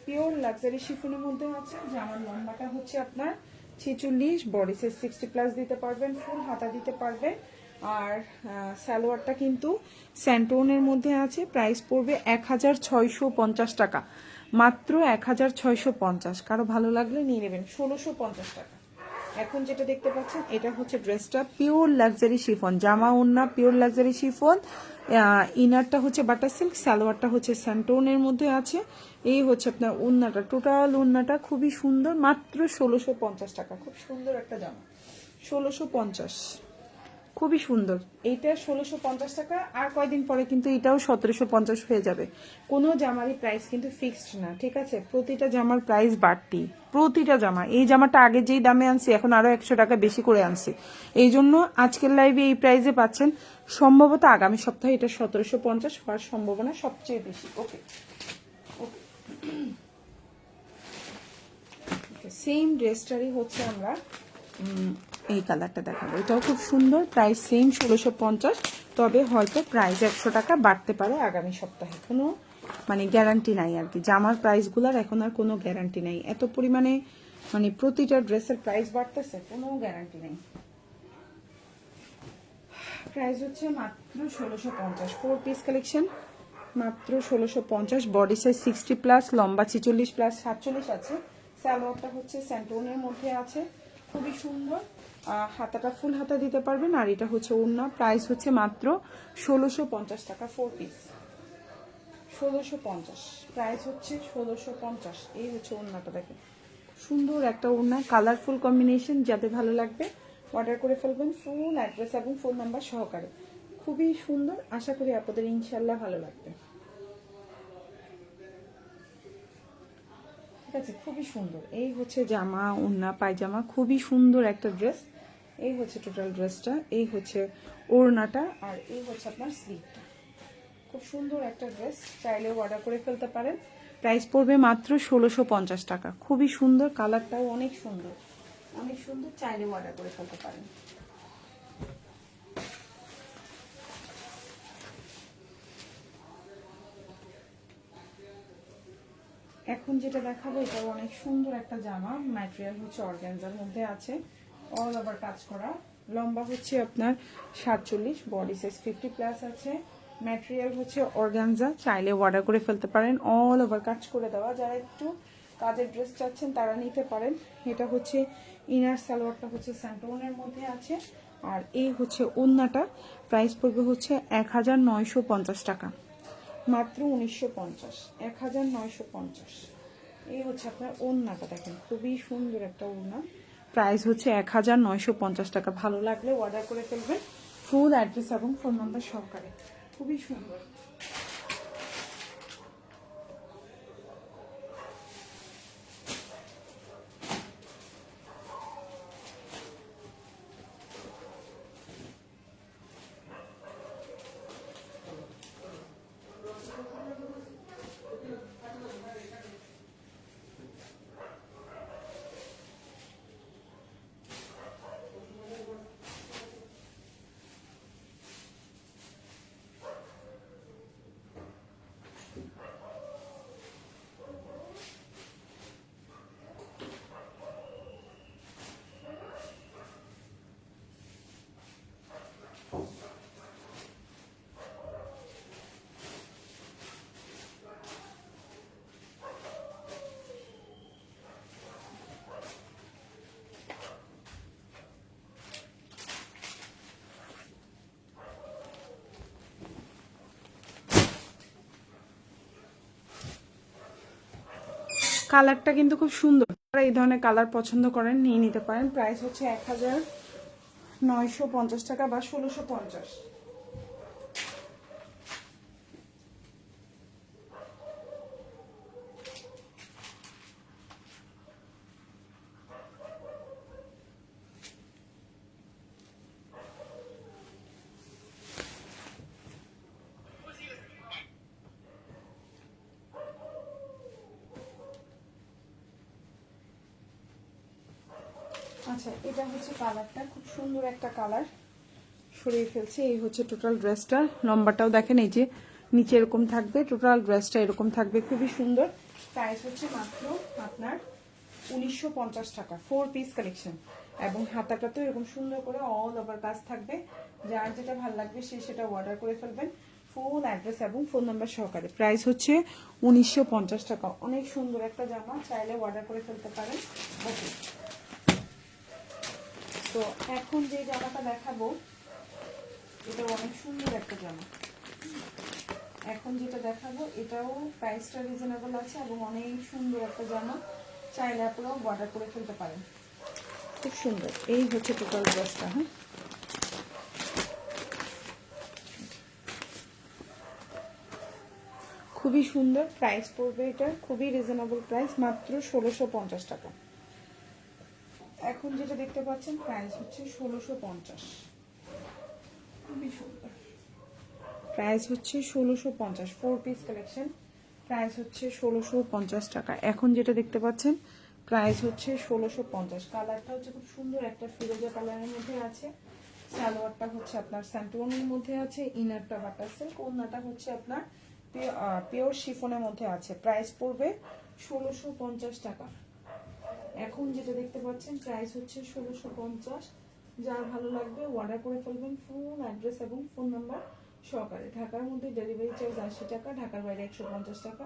পিওর লাক্সারি শিফনের মধ্যে আছে। জামার লম্বাটা হচ্ছে আপনার 46, বডি সাইজ 60 প্লাস দিতে পারবেন, ফুল হাতা দিতে পারবেন। আর সালোয়ারটা কিন্তু স্যান্টোনের মধ্যে আছে। প্রাইস পড়বে 1650 টাকা, মাত্র 1650। কারো ভালো লাগলে নিয়ে নেবেন, 1650 টাকা। এখন যেটা দেখতে পাচ্ছেন এটা হচ্ছে ড্রেসটা পিওর লাক্সারি শিফন, জামা ওন্না পিওর লাক্সারি শিফন। ইনারটা হচ্ছে বাটার সিল্ক, সালোয়ারটা হচ্ছে স্যান্টোনের মধ্যে আছে। এই হচ্ছে আপনার ওন্নাটা, টোটাল ওন্নাটা খুবই সুন্দর, মাত্র 1650 টাকা। খুব সুন্দর একটা জামা, 1650, খুবই সুন্দর। এইটা 1650 টাকা। আর কয়দিন পরে কিন্তু এটাও 1750 হয়ে যাবে। কোনো জামারই প্রাইস কিন্তু ফিক্সড না, ঠিক আছে? প্রতিটা জামার প্রাইস বাড়তি, প্রতিটা জামা। এই জামাটা আগে যেই দামে আনছি এখন আরো 100 টাকা বেশি করে আনছি, এই জন্য আজকের লাইভে এই প্রাইসে পাচ্ছেন। সম্ভবত আগামী সপ্তাহে এটা 1750 হওয়ার সম্ভাবনা সবচেয়ে বেশি। ওকে, সেম ড্রেসটারই হচ্ছে আমরা এই কালারটা দেখাবো, এটাও খুব সুন্দর। প্রাইস সেম 1650, তবে হয়তো প্রাইস 100 টাকা বাড়তে পারে আগামী সপ্তাহে। কোনো মানে গ্যারান্টি নাই আর কি, জামার প্রাইসগুলোর এখন আর কোনো গ্যারান্টি নাই। এত পরিমাণে মানে প্রতিটা ড্রেসের প্রাইস বাড়তেছে, কোনো গ্যারান্টি নেই। প্রাইস হচ্ছে মাত্র 1650। 4 পিস কালেকশন, মাত্র 1650। বডি সাইজ 60 প্লাস, লম্বা 46 প্লাস 47 আছে। সালোয়ারটা হচ্ছে স্যান্টোনের মধ্যে আছে, খুবই সুন্দর। হাতাটা ফুল হাতা দিতে পারবেন আর এটা হচ্ছে ওড়না। প্রাইস হচ্ছে মাত্র 1650 টাকা। 4 পিস 1650, প্রাইস হচ্ছে 1650। এই হচ্ছে ওড়নাটা, দেখেন সুন্দর একটা ওড়না, কালারফুল কম্বিনেশন। যাদের ভালো লাগবে অর্ডার করে ফেলবেন ফুল অ্যাড্রেস এবং ফোন নাম্বার সহকারে। খুবই সুন্দর, আশা করি আপনাদের ইনশাল্লাহ ভালো লাগবে। ঠিক আছে, খুবই সুন্দর। এই হচ্ছে জামা ওড়না পায়জামা, খুবই সুন্দর একটা ড্রেস। এই হচ্ছে টোটাল ড্রেসটা, এই হচ্ছে ওড়নাটা আর এই হচ্ছে আপনার স্লিভটা। খুব সুন্দর একটা ড্রেস, চাইলেও অর্ডার করে ফেলতে পারেন। প্রাইস পড়বে মাত্র 1650 টাকা। খুবই সুন্দর, কালারটাও অনেক সুন্দর। অনেক সুন্দর, চাইলে অর্ডার করে ফেলতে পারেন। এখন যেটা দেখাবো এটা অনেক সুন্দর একটা জামা, ম্যাটেরিয়াল হচ্ছে অর্গানজার মধ্যে আছে, অল ওভার কাজ করা, লম্বা হচ্ছে আপনার 47, বডি সাইজ 50+ আছে, ম্যাটেরিয়াল হচ্ছে অর্গানজা, চাইলে অর্ডার করে ফেলতে পারেন, অল ওভার কাজ করে দেওয়া। যারা একটু কাজের ড্রেস চাচ্ছেন তারা নিতে পারেন। এটা হচ্ছে ইনার সালোয়ারটা হচ্ছে স্যান্টোনের মধ্যে আছে, আর এই হচ্ছে ওড়নাটা, প্রাইস পড়বে হচ্ছে 1950 টাকা, মাত্র 1950, 1950। এই হচ্ছে আপনার ওড়নাটা, দেখেন খুবই সুন্দর একটা ওড়না, প্রাইস হচ্ছে 1950 টাকা। ভালো লাগলে অর্ডার করে ফেলবেন, ফুল অ্যাড্রেস এবং ফোন নাম্বার সহকারে, খুবই সুন্দর। কালারটা কিন্তু খুব সুন্দর, আপনারা এই ধরনের কালার পছন্দ করেন নিয়ে নিতে পারেন। প্রাইস হচ্ছে 1950 টাকা বা 1650। আচ্ছা, এটা হচ্ছে কালারটা, খুব সুন্দর একটা কালার, সরিয়ে ফেলছি। এই হচ্ছে টোটাল ড্রেসটা, লম্বাটাও দেখেন, এই যে নিচে এরকম থাকবে, টোটাল ড্রেসটা এরকম থাকবে, খুবই সুন্দর। প্রাইস হচ্ছে মাত্র আপনার 1950 টাকা, 4 পিস কালেকশন, এবং হাতাটা তো এরকম সুন্দর করে অল ওভার কাজ থাকবে। যার যেটা ভালো লাগবে সে সেটা অর্ডার করে ফেলবেন, ফুল অ্যাড্রেস এবং ফোন নাম্বার সহকারে। প্রাইস হচ্ছে 1950 টাকা, অনেক সুন্দর একটা জামা, চাইলে অর্ডার করে ফেলতে পারেন। ওকে, তো এখন যে জামাটা দেখাবো এটা অনেক সুন্দর একটা জামা। এখন যেটা দেখাবো এটাও প্রাইসটা রিজনেবল আছে এবং অনেক সুন্দর একটা জামা, চাইলে আপনারাও অর্ডার করে ফেলতে পারেন, খুব সুন্দর। এই হচ্ছে টোটাল ড্রেসটা। হ্যাঁ, খুবই সুন্দর, প্রাইস পড়বে এটা খুবই রিজনেবল প্রাইস, মাত্র 1650 টাকা। এখন যেটা দেখতে পাচ্ছেন প্রাইস হচ্ছে 1650, খুবই সুন্দর, প্রাইস হচ্ছে 1650, 4 পিস কালেকশন, প্রাইস হচ্ছে 1650 টাকা। এখন যেটা দেখতে পাচ্ছেন প্রাইস হচ্ছে 1650, কালারটা হচ্ছে খুব সুন্দর একটা ফিরোজা কালারের মধ্যে আছে, সালোয়ারটা হচ্ছে আপনার স্যান্টোনের মধ্যে আছে, ইনারটা বাটার সিল্ক, ওড়নাটা হচ্ছে আপনার পিওর শিফনের মধ্যে আছে। প্রাইস পড়বে 1650 টাকা। এখন যেটা দেখতে পাচ্ছেন প্রাইস হচ্ছে 1650, যার ভালো লাগবে অর্ডার করে ফেলবেন, ফুল অ্যাড্রেস এবং ফোন নাম্বার সহকারে। ঢাকার মধ্যে ডেলিভারি চার্জ 80 টাকা, ঢাকার বাইরে 150 টাকা।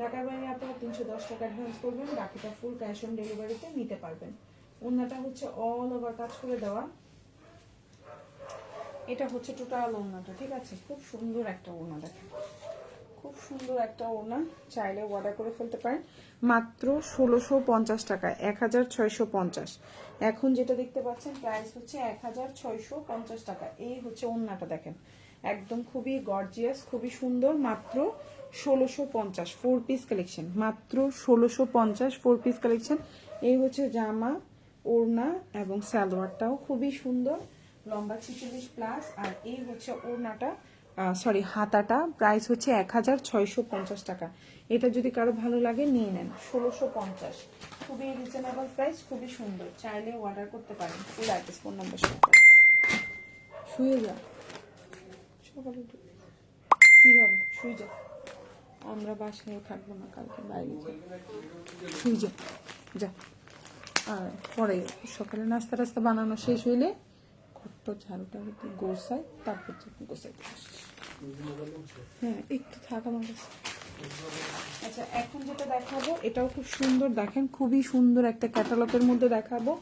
ঢাকার বাইরে আপনারা 310 টাকা অ্যাডভান্স করবেন, বাকিটা ফুল ক্যাশ অন ডেলিভারিতে নিতে পারবেন। ওড়নাটা হচ্ছে অল ওভার কাজ করে দেওয়া, এটা হচ্ছে টোটাল ওড়নাটা, ঠিক আছে, খুব সুন্দর একটা ওড়না, দেখেন খুব সুন্দর একটা ওড়না, চাইলে অর্ডার করে ফেলতে পারেন, মাত্র 1650 টাকা, 1650। এখন যেটা দেখতে পাচ্ছেন প্রাইস হচ্ছে 1650 টাকা। এই হচ্ছে ওড়নাটা, দেখেন একদম খুবই গর্জিয়াস, খুবই সুন্দর, মাত্র 1650, 4 পিস কালেকশন, মাত্র 1650, 4 পিস কালেকশন। এই হচ্ছে জামা, ওড়না এবং সালোয়ারটাও খুবই সুন্দর, লম্বা 46+, আর এই হচ্ছে ওড়নাটা, সরি হাতাটা প্রাইস হচ্ছে 1650 টাকা। এটা যদি কারো ভালো লাগে নিয়ে নেন। 1650, খুবই রিজনেবল প্রাইস, খুবই সুন্দর, চাইলে অর্ডার করতে পারেন। ফুল অ্যাড্রেস ফোন নাম্বার শুয়ে যা সকালে কি হবে, শুয়ে যা, আমরা বাসায় থাকবো না, কালকে বাইরে শুয়ে যা যা। আর পরে সকালে নাস্তা টাস্তা বানানো শেষ হইলে ঘরটা ঝাড়ুটা গোছায়, তারপর গোছাইতে আসিস। হ্যাঁ একটু থাক আমার কাছে। আচ্ছা এখন যেটা দেখাবো এটাও খুব সুন্দর, দেখেন খুবই সুন্দর একটা ক্যাটালগের মধ্যে দেখাবো,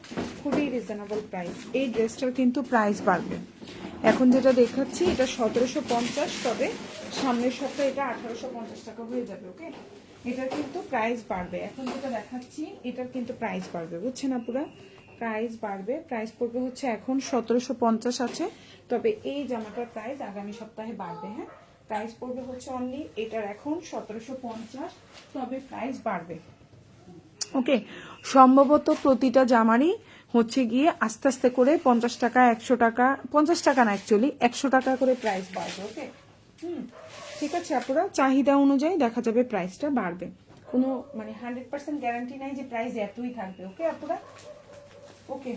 খুবই রিজনেবল প্রাইস। এই ড্রেসটার কিন্তু প্রাইস বাড়বে। এখন যেটা দেখাচ্ছি এটা 1750, তবে সামনের সপ্তাহে এটা 1850 টাকা হয়ে যাবে। ওকে, এটার কিন্তু প্রাইস বাড়বে। এখন যেটা দেখাচ্ছি এটার কিন্তু প্রাইস বাড়বে, বুঝছেন আপুরা? প্রাইস বাড়বে, প্রাইস পড়বে হচ্ছে এখন 1750 আছে, তবে এই জামাটার প্রাইস আগামী সপ্তাহে বাড়বে। হ্যাঁ, প্রাইস পড়বে হচ্ছে অনলি এটার এখন 1750, তবে প্রাইস বাড়বে। ওকে, সম্ভবত প্রতিটা জামারই হচ্ছে গিয়ে আস্তে আস্তে করে 50 টাকা 100 টাকা, 50 টাকা না অ্যাকচুয়ালি 100 টাকা করে প্রাইস বাড়বে। ওকে, ঠিক আছে আপুরা, চাহিদা অনুযায়ী দেখা যাবে প্রাইসটা বাড়বে। কোনো মানে 100% গ্যারান্টি নাই যে প্রাইস এতই থাকবে। ওকে আপুরা, ওকে।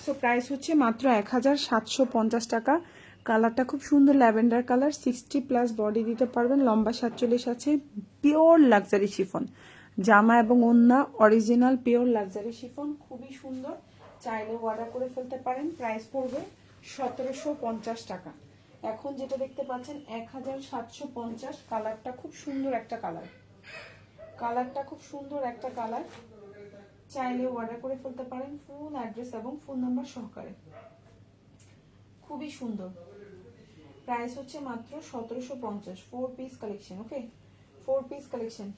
সো প্রাইস হচ্ছে মাত্র 1750 টাকা। কালারটা খুব সুন্দর ল্যাভেন্ডার কালার, 60+ বডি দিতে পারবেন, লম্বা 47 আছে, পিওর লাক্সারি শিফন জামা এবং ওন্না, অরিজিনাল পিওর লাক্সারি শিফন, খুবই সুন্দর, চাইলে অর্ডার করে ফেলতে পারেন। প্রাইস পড়বে 1750 টাকা। এখন যেটা দেখতে পাচ্ছেন 1750, কালারটা খুব সুন্দর একটা কালার, কালারটা খুব সুন্দর একটা কালার, চাইলে অর্ডার করে ফেলতে পারেন ফুল অ্যাড্রেস এবং ফোন নাম্বার সহকারে, খুবই সুন্দর। প্রাইস হচ্ছে মাত্র 1750, 4 পিস কালেকশন। ওকে, 4 পিস কালেকশন।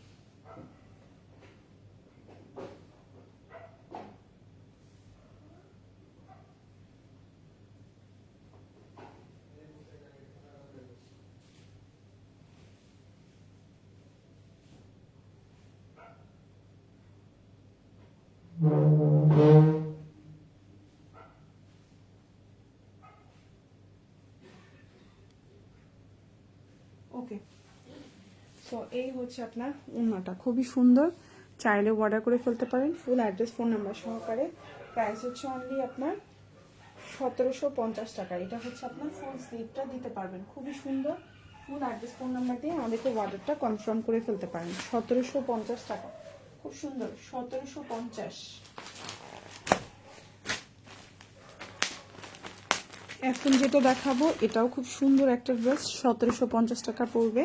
ওকে, সো এই হচ্ছে আপনার ওড়নাটা, খুবই সুন্দর, চাইলে অর্ডার করে ফেলতে পারেন ফুল অ্যাড্রেস ফোন নাম্বার সহকারে। প্রাইস হচ্ছে অনলি আপনার 1750 টাকা। এটা হচ্ছে আপনার ফুল স্লিভটা দিতে পারবেন, খুবই সুন্দর, ফুল অ্যাড্রেস ফোন নাম্বার দিয়ে আমাদেরকে অর্ডারটা কনফার্ম করে ফেলতে পারেন। 1750 টাকা, খুব সুন্দর, 1750। এখন যেটা দেখাবো এটাও খুব সুন্দর একটা ড্রেস, 1750 টাকা পড়বে,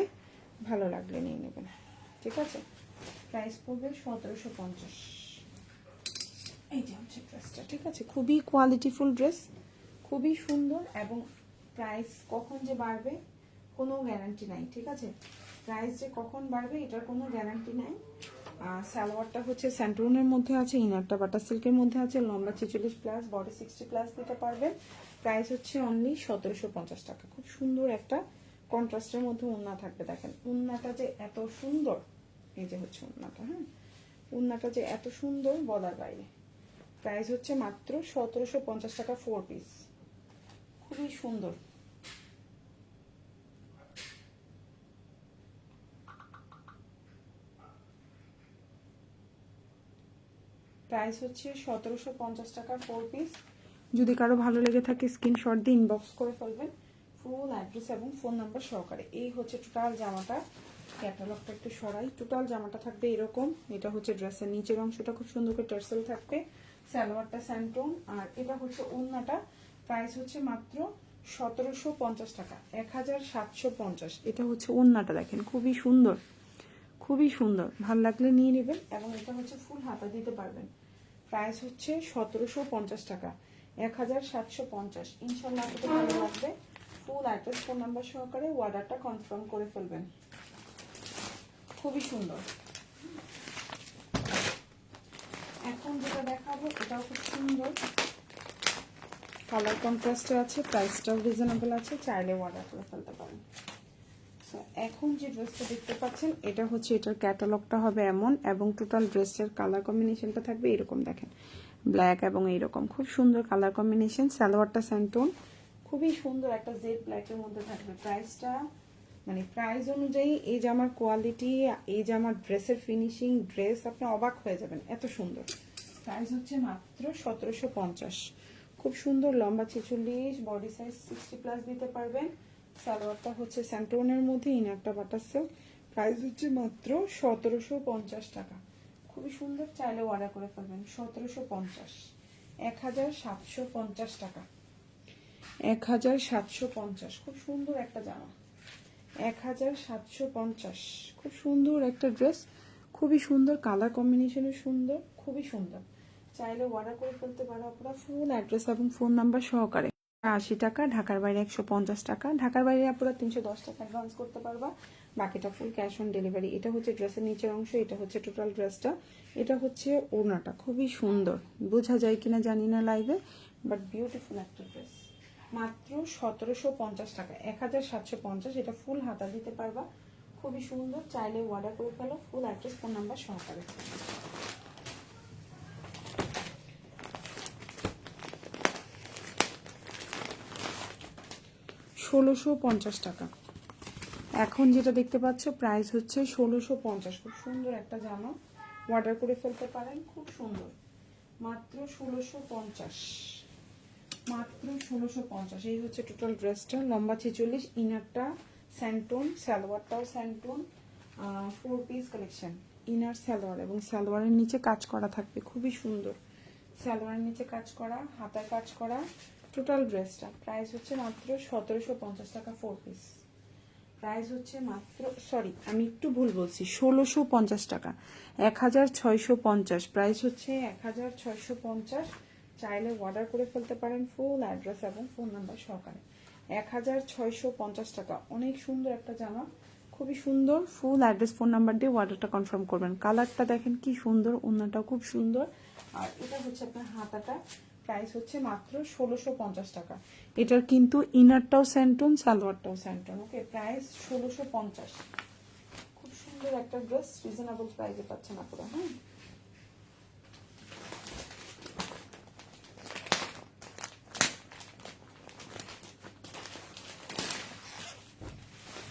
ভালো লাগলে নিয়ে নেবেন। ঠিক আছে, প্রাইস পড়বে 1750। এই যে হচ্ছে ড্রেসটা, ঠিক আছে, খুবই কোয়ালিটিফুল ড্রেস, খুবই সুন্দর, এবং প্রাইস কখন যে বাড়বে কোনো গ্যারান্টি নাই। ঠিক আছে, প্রাইস যে কখন বাড়বে এটার কোনো গ্যারান্টি নাই। সালোয়ারটা হচ্ছে স্যান্টুনের মধ্যে আছে, ইনারটা বাটার সিল্কের মধ্যে আছে, লম্বা 46+ বডি 60+ দিতে পারবেন। প্রাইস হচ্ছে অনলি 1750 টাকা। খুব সুন্দর একটা কন্ট্রাস্টের মধ্যে ওড়না থাকবে, দেখেন ওড়নাটা যে এত সুন্দর, এই যে হচ্ছে ওড়নাটা, হ্যাঁ ওড়নাটা যে এত সুন্দর বলার বাইরে। প্রাইস হচ্ছে মাত্র 1750 টাকা, 4 পিস, খুবই সুন্দর। প্রাইস হচ্ছে 1750 টাকা, 4 পিস। যদি কারো ভালো লেগে থাকে স্ক্রিনশট দিয়ে ইনবক্স করে ফেলবেন ফুল অ্যাড্রেস এবং ফোন নাম্বার সহকারে। এই হচ্ছে টোটাল জামাটা, ক্যাটালগটা একটু সরাই। টোটাল জামাটা থাকবে এরকম, এটা হচ্ছে ড্রেসের নিচের অংশটা খুব সুন্দর করে টার্সেল থাকবে, সালোয়ারটা স্যান্টোন, আর এটা হচ্ছে ওড়নাটা। প্রাইস হচ্ছে মাত্র 1750 টাকা, 1750। এটা হচ্ছে ওড়নাটা, দেখেন খুবই সুন্দর, খুবই সুন্দর, ভালো লাগলে নিয়ে নেবেন, এবং এটা হচ্ছে ফুল হাতা দিতে পারবেন। প্রাইস হচ্ছে 1750 টাকা, 1750। ইনশাল্লাহ আপনাদের ভালো লাগবে। ফুল অ্যাড্রেস ফোন নাম্বার সহকারে অর্ডারটা কনফার্ম করে ফেলবেন, খুবই সুন্দর। এখন যেটা দেখাবো এটাও খুব সুন্দর, কালার কন্ট্রাস্টে আছে, প্রাইসটাও রিজনেবল আছে, চাইলে অর্ডার করে ফেলতে পারেন। এখন যে ড্রেসটা দেখতে পাচ্ছেন এটা হচ্ছে, এটার ক্যাটালগটা হবে এমন, এবং টোটাল ড্রেসের কালার কম্বিনেশনটা থাকবে এরকম, দেখেন ব্ল্যাক এবং এইরকম খুব সুন্দর কালার কম্বিনেশন। সালোয়ারটা স্যান্টোন, খুবই সুন্দর একটা জেড ব্ল্যাকের মধ্যে থাকবে। প্রাইসটা মানে প্রাইস অনুযায়ী এই জামার কোয়ালিটি, এই জামার ড্রেসের ফিনিশিং, ড্রেস আপনি অবাক হয়ে যাবেন, এত সুন্দর। প্রাইস হচ্ছে মাত্র 1750। খুব সুন্দর, লম্বা 46, বডি সাইজ 60+ দিতে পারবেন। সালোয়ারটা হচ্ছে স্যান্টোনের মধ্যে, ইনারটা বাটার সিল্ক। প্রাইস হচ্ছে মাত্র 1750 টাকা। খুবই সুন্দর, চাইলে অর্ডার করে ফেলবেন। 1750, 1750 টাকা, 1750। খুব সুন্দর একটা জামা, 1750। খুব সুন্দর একটা ড্রেস, খুবই সুন্দর, কালার কম্বিনেশনও সুন্দর, খুবই সুন্দর। চাইলে অর্ডার করে ফেলতে পারো আপনারা, ফুল অ্যাড্রেস এবং ফোন নাম্বার সহকারে। 80 টাকা, ঢাকার বাইরে 150 টাকা। ঢাকার বাইরে আপনারা 310 টাকা অ্যাডভান্স করতে পারবা, বাকিটা ফুল ক্যাশ অন ডেলিভারি। এটা হচ্ছে ড্রেসের নিচের অংশ, এটা হচ্ছে টোটাল ড্রেসটা, এটা হচ্ছে ওড়নাটা। খুবই সুন্দর, বোঝা যায় কিনা জানি না লাইভে, বাট বিউটিফুল একটা ড্রেস। মাত্র 1750 টাকা, 1750। এটা ফুল হাতা দিতে পারবা, খুবই সুন্দর। চাইলে অর্ডার করে ফেলো, ফুল অ্যাড্রেস ফোন নাম্বার সহকারে। 1650 টাকা। এখন যেটা দেখতে পাচ্ছ প্রাইস হচ্ছে 1650। খুব সুন্দর একটা জামা, অর্ডার করে ফেলতে পারেন, খুব সুন্দর। মাত্র 1650, মাত্র 1650। এই হচ্ছে টোটাল ড্রেসটা, লম্বা 46, ইনারটা স্যান্টোন, সালোয়ারটাও স্যান্টোন। 4 পিস কালেকশন, ইনার সালোয়ার এবং সালোয়ারের নিচে কাজ করা থাকবে, খুবই সুন্দর। সালোয়ারের নিচে কাজ করা, হাতায় কাজ করা, টোটাল ড্রেসটা। প্রাইস হচ্ছে মাত্র 1750 টাকা 4 পিস। প্রাইস হচ্ছে মাত্র, সরি আমি একটু ভুল বলছি, 1650 টাকা, 1650। প্রাইস হচ্ছে 1650। চাইলে অর্ডার করে ফেলতে পারেন, ফুল অ্যাড্রেস এবং ফোন নাম্বার সহকারে। 1650 টাকা, অনেক সুন্দর একটা জামা, খুবই সুন্দর। ফুল অ্যাড্রেস ফোন নাম্বার দিয়ে অর্ডারটা কনফার্ম করবেন। কালারটা দেখেন কি সুন্দর, ওড়নাটাও খুব সুন্দর। আর এটা হচ্ছে আপনার হাতাটা। প্রাইস হচ্ছে মাত্র 1650 টাকা। এটার কিন্তু ইনারটাও স্যান্টন, সালোয়ারটাও স্যান্টন। ওকে, প্রাইস 1650। খুব সুন্দর একটা ড্রেস, রিজনেবল প্রাইসে পাচ্ছেন আপনারা। হ্যাঁ,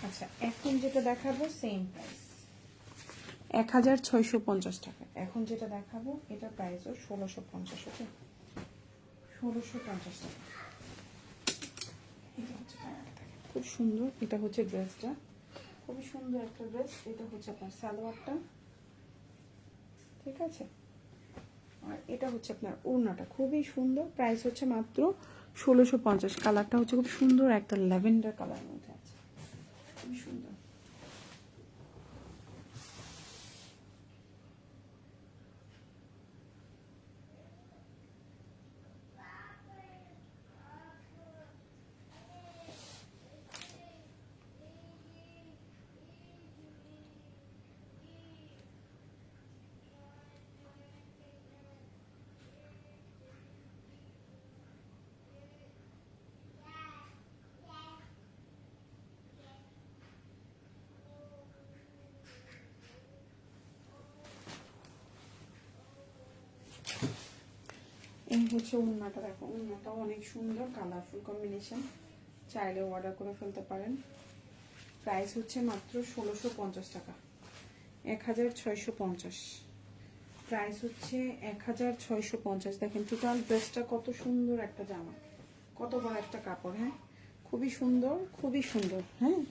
আচ্ছা এখন যেটা দেখাবো সেম প্রাইস, 1650 টাকা। এখন যেটা দেখাবো এটা প্রাইসও 1650। ওকে, 1650 টাকা। এটা হচ্ছে খুব সুন্দর, এটা হচ্ছে ড্রেসটা, খুবই সুন্দর একটা ড্রেস। এটা হচ্ছে আপনার সালোয়ারটা, ঠিক আছে, আর এটা হচ্ছে আপনার ওড়নাটা, খুবই সুন্দর। প্রাইস হচ্ছে মাত্র 1650। কালারটা হচ্ছে খুব সুন্দর, একটা ল্যাভেন্ডার কালারের মধ্যে আছে, খুবই সুন্দর। এই হচ্ছে ওড়নাটা, দেখো ওড়নাটাও অনেক সুন্দর, কালারফুল কম্বিনেশন। চাইলে অর্ডার করে ফেলতে পারেন। প্রাইস হচ্ছে মাত্র 1650 টাকা, 1650। প্রাইস হচ্ছে 1650। দেখেন টোটাল ড্রেসটা কত সুন্দর একটা জামা, কত বড় একটা কাপড়। হ্যাঁ, খুবই সুন্দর, খুবই সুন্দর। হ্যাঁ,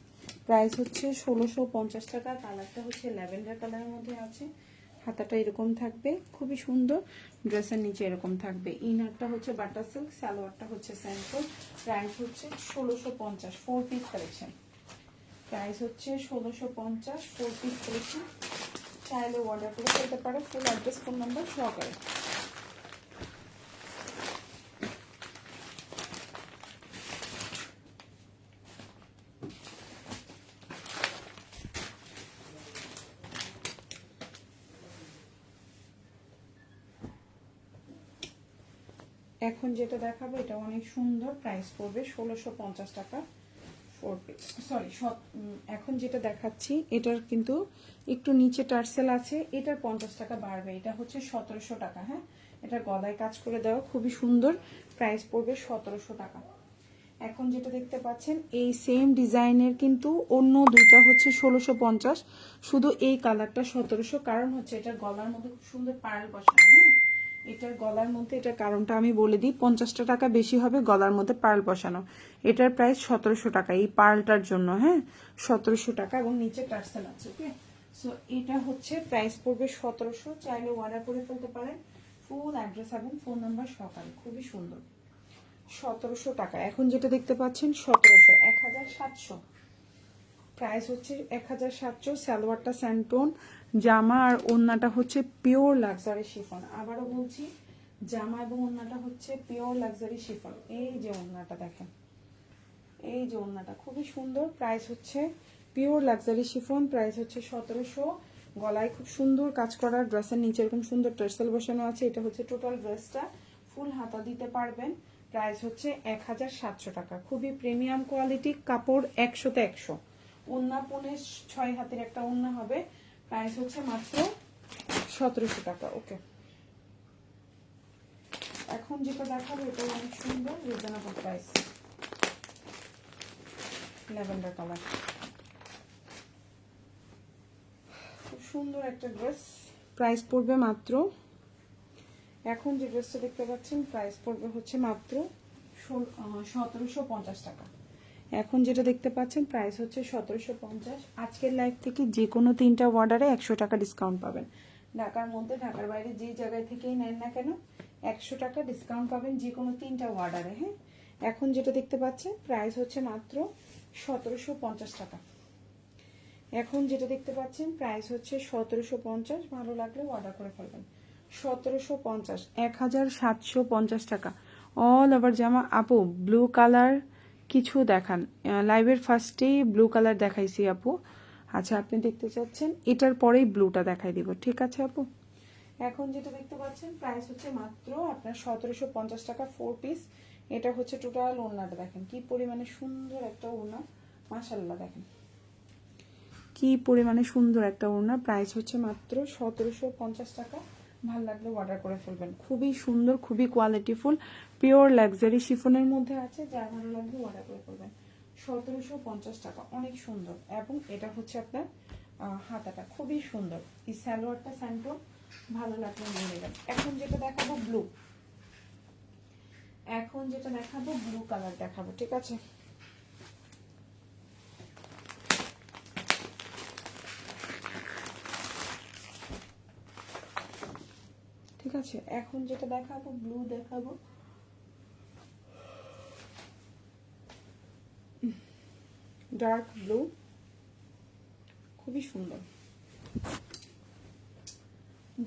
প্রাইস হচ্ছে 1650 টাকা। কালারটা হচ্ছে ল্যাভেন্ডার কালারের মধ্যে আছে, হাতাটা এরকম থাকবে, খুবই সুন্দর। ড্রেসের নিচে এরকম থাকবে, ইনারটা হচ্ছে বাটার সিল্ক, সালোয়ারটা হচ্ছে স্যান্ডো। প্রাইস হচ্ছে 1650, 4 পিস কালেকশন। প্রাইস হচ্ছে 1650, 4 পিস কালেকশন। চাইলে অর্ডার করে ফেলতে পারো, ফুল অ্যাড্রেস ফোন নাম্বার সহকারে। এখন যেটা দেখাবো এটা অনেক সুন্দর, প্রাইস পড়বে 1650 টাকা 4 পিস। সরি, এখন যেটা দেখাচ্ছি এটার কিন্তু একটু নিচে টার্সেল আছে, এটার 50 টাকা বাড়বে। এটা হচ্ছে 1700 টাকা। হ্যাঁ, এটা গলায় কাজ করে দেওয়া, খুবই সুন্দর। প্রাইস পড়বে 1700 টাকা, এখন যেটা দেখতে পাচ্ছেন এই সেম ডিজাইনের কিন্তু অন্য দুইটা হচ্ছে 1650, শুধু এই কালারটা 1700। কারণ হচ্ছে এটার গলার মধ্যে খুব সুন্দর পার্ল বসানো। হ্যাঁ, এটার গলার মধ্যে, এটার কারণটা আমি বলে দিই, 50টা টাকা বেশি হবে গলার মধ্যে পার্ল বসানো। এটার প্রাইস 1700 টাকা এই পার্লটার জন্য। হ্যাঁ, 1700 টাকা এবং নিচে টার্সেল আছে। ওকে, সো এটা হচ্ছে প্রাইস পড়বে 1700। চাইলে অর্ডার করে ফেলতে পারেন, ফুল অ্যাড্রেস এবং ফোন নাম্বার সহকারে। খুবই সুন্দর, 1700 টাকা। এখন যেটা দেখতে পাচ্ছেন 1700, 1700 প্রাইস হচ্ছে 1700। সালোয়ারটা স্যান্টোন, জামা আর ওড়নাটা হচ্ছে পিওর লাক্সারি শিফন। আবারও বলছি, জামা এবং ওড়নাটা হচ্ছে পিওর লাক্সারি শিফন। এই যে ওড়নাটা দেখেন, এই যে ওড়নাটা খুবই সুন্দর। প্রাইস হচ্ছে পিওর লাক্সারি শিফন, প্রাইস হচ্ছে 1700। গলায় খুব সুন্দর কাজ করা, ড্রেসের নিচে এরকম সুন্দর টার্সেল বসানো আছে। এটা হচ্ছে টোটাল ড্রেসটা, ফুল হাতা দিতে পারবেন। প্রাইস হচ্ছে 1700 টাকা। খুবই প্রিমিয়াম কোয়ালিটি কাপড়, 100তে 100। ওড়না 6 হাতের একটা ওড়না হবে। প্রাইস হচ্ছে মাত্র 1700 টাকা। ওকে, এখন যেটা দেখাবো এটা অনেক সুন্দর, রিজনেবল প্রাইস, ল্যাভেন্ডার কালার, খুব সুন্দর একটা ড্রেস। প্রাইস পড়বে মাত্র, এখন যে ড্রেসটা দেখতে পাচ্ছেন প্রাইস পড়বে হচ্ছে মাত্র 1750 টাকা। এখন যেটা দেখতে পাচ্ছেন প্রাইস হচ্ছে 1750। আজকের লাইভ থেকে যে কোনো 3টা অর্ডারে 100 টাকা ডিসকাউন্ট পাবেন। ঢাকার মধ্যে, ঢাকার বাইরে যে জায়গায় থেকেই নেন না কেন 100 টাকা ডিসকাউন্ট পাবেন যে কোনো 3টা অর্ডারে। হ্যাঁ, এখন যেটা দেখতে পাচ্ছেন প্রাইস হচ্ছে মাত্র 1750 টাকা। এখন যেটা দেখতে পাচ্ছেন প্রাইস হচ্ছে 1750। ভালো লাগলে অর্ডার করে ফেলবেন। 1750, 1750 টাকা। অল ওভার জামা। আপু ব্লু কালার কিছু দেখান, লাইভের ফার্স্টেই ব্লু কালার দেখাইছি আপু। আচ্ছা, আপনি দেখতে চাচ্ছেন, এটার পরেই ব্লুটা দেখাই দিব, ঠিক আছে আপু। এখন যেটা দেখতে পাচ্ছেন প্রাইস হচ্ছে মাত্র আপনার 1750 টাকা, 4 পিস। এটা হচ্ছে টোটাল ওড়নাটা দেখেন কি পরিমাণে সুন্দর একটা ওড়না, মাশাআল্লাহ দেখেন কি পরিমাণে সুন্দর একটা ওড়না। প্রাইস হচ্ছে মাত্র 1750 টাকা। ভালো লাগলে অর্ডার করে ফেলবেন। খুবই সুন্দর, খুবই কোয়ালিটিফুল, পিওর লাক্সারি শিফনের মধ্যে আছে। যার ভালো লাগবে অর্ডার করে ফেলবেন। 1750 টাকা, অনেক সুন্দর। এবং এটা হচ্ছে আপনার হাতাটা খুবই সুন্দর। এই সালোয়ারটা স্যান্টোন, ভালো লাগলে নিয়ে নেবেন। এখন যেটা দেখাবো ব্লু, এখন যেটা দেখাবো ব্লু কালার দেখাবো, ঠিক আছে। ঠিক আছে, এখন যেটা দেখাবো ব্লু দেখাবো, ডার্ক ব্লু, খুবই সুন্দর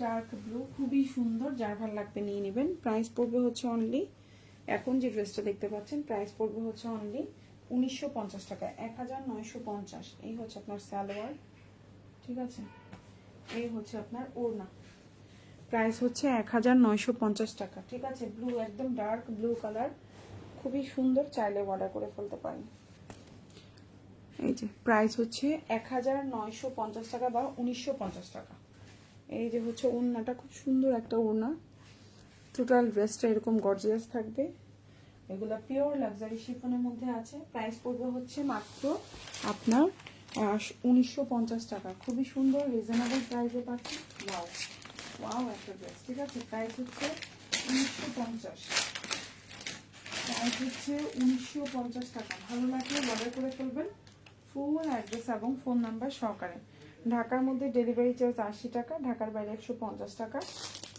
ডার্ক ব্লু, খুবই সুন্দর। যার ভালো লাগবে নিয়ে নেবেন। প্রাইস পড়বে হচ্ছে অনলি, এখন যে ড্রেসটা দেখতে পাচ্ছেন প্রাইস পড়বে হচ্ছে অনলি 1950 টাকা, 1950। এই হচ্ছে আপনার সালোয়ার, ঠিক আছে। এই হচ্ছে আপনার ওড়না। প্রাইস হচ্ছে 1950 টাকা, ঠিক আছে। ব্লু, একদম ডার্ক ব্লু কালার, খুবই সুন্দর। চাইলে অর্ডার করে ফেলতে পারেন। এই যে প্রাইস হচ্ছে 1950 টাকা বা 1950 টাকা। এই যে হচ্ছে ওড়নাটা, খুব সুন্দর একটা ওড়না। টোটাল ড্রেসটা এরকম গর্জিয়াস থাকবে। এগুলো পিওর লাক্সারি শিফনের মধ্যে আছে। প্রাইস পড়বে হচ্ছে মাত্র আপনার 1950 টাকা। খুবই সুন্দর, রিজনেবল প্রাইসে পাচ্ছি। ওয়াও ওয়াও একটা ড্রেস, ঠিক আছে। প্রাইস হচ্ছে 1950, প্রাইস হচ্ছে 1950 টাকা। ভালো লাগলে অর্ডার করে ফেলবেন, ফুল অ্যাড্রেস এবং ফোন নাম্বার সহকারে। ঢাকার মধ্যে ডেলিভারি চার্জ 80 টাকা, ঢাকার বাইরে 150 টাকা।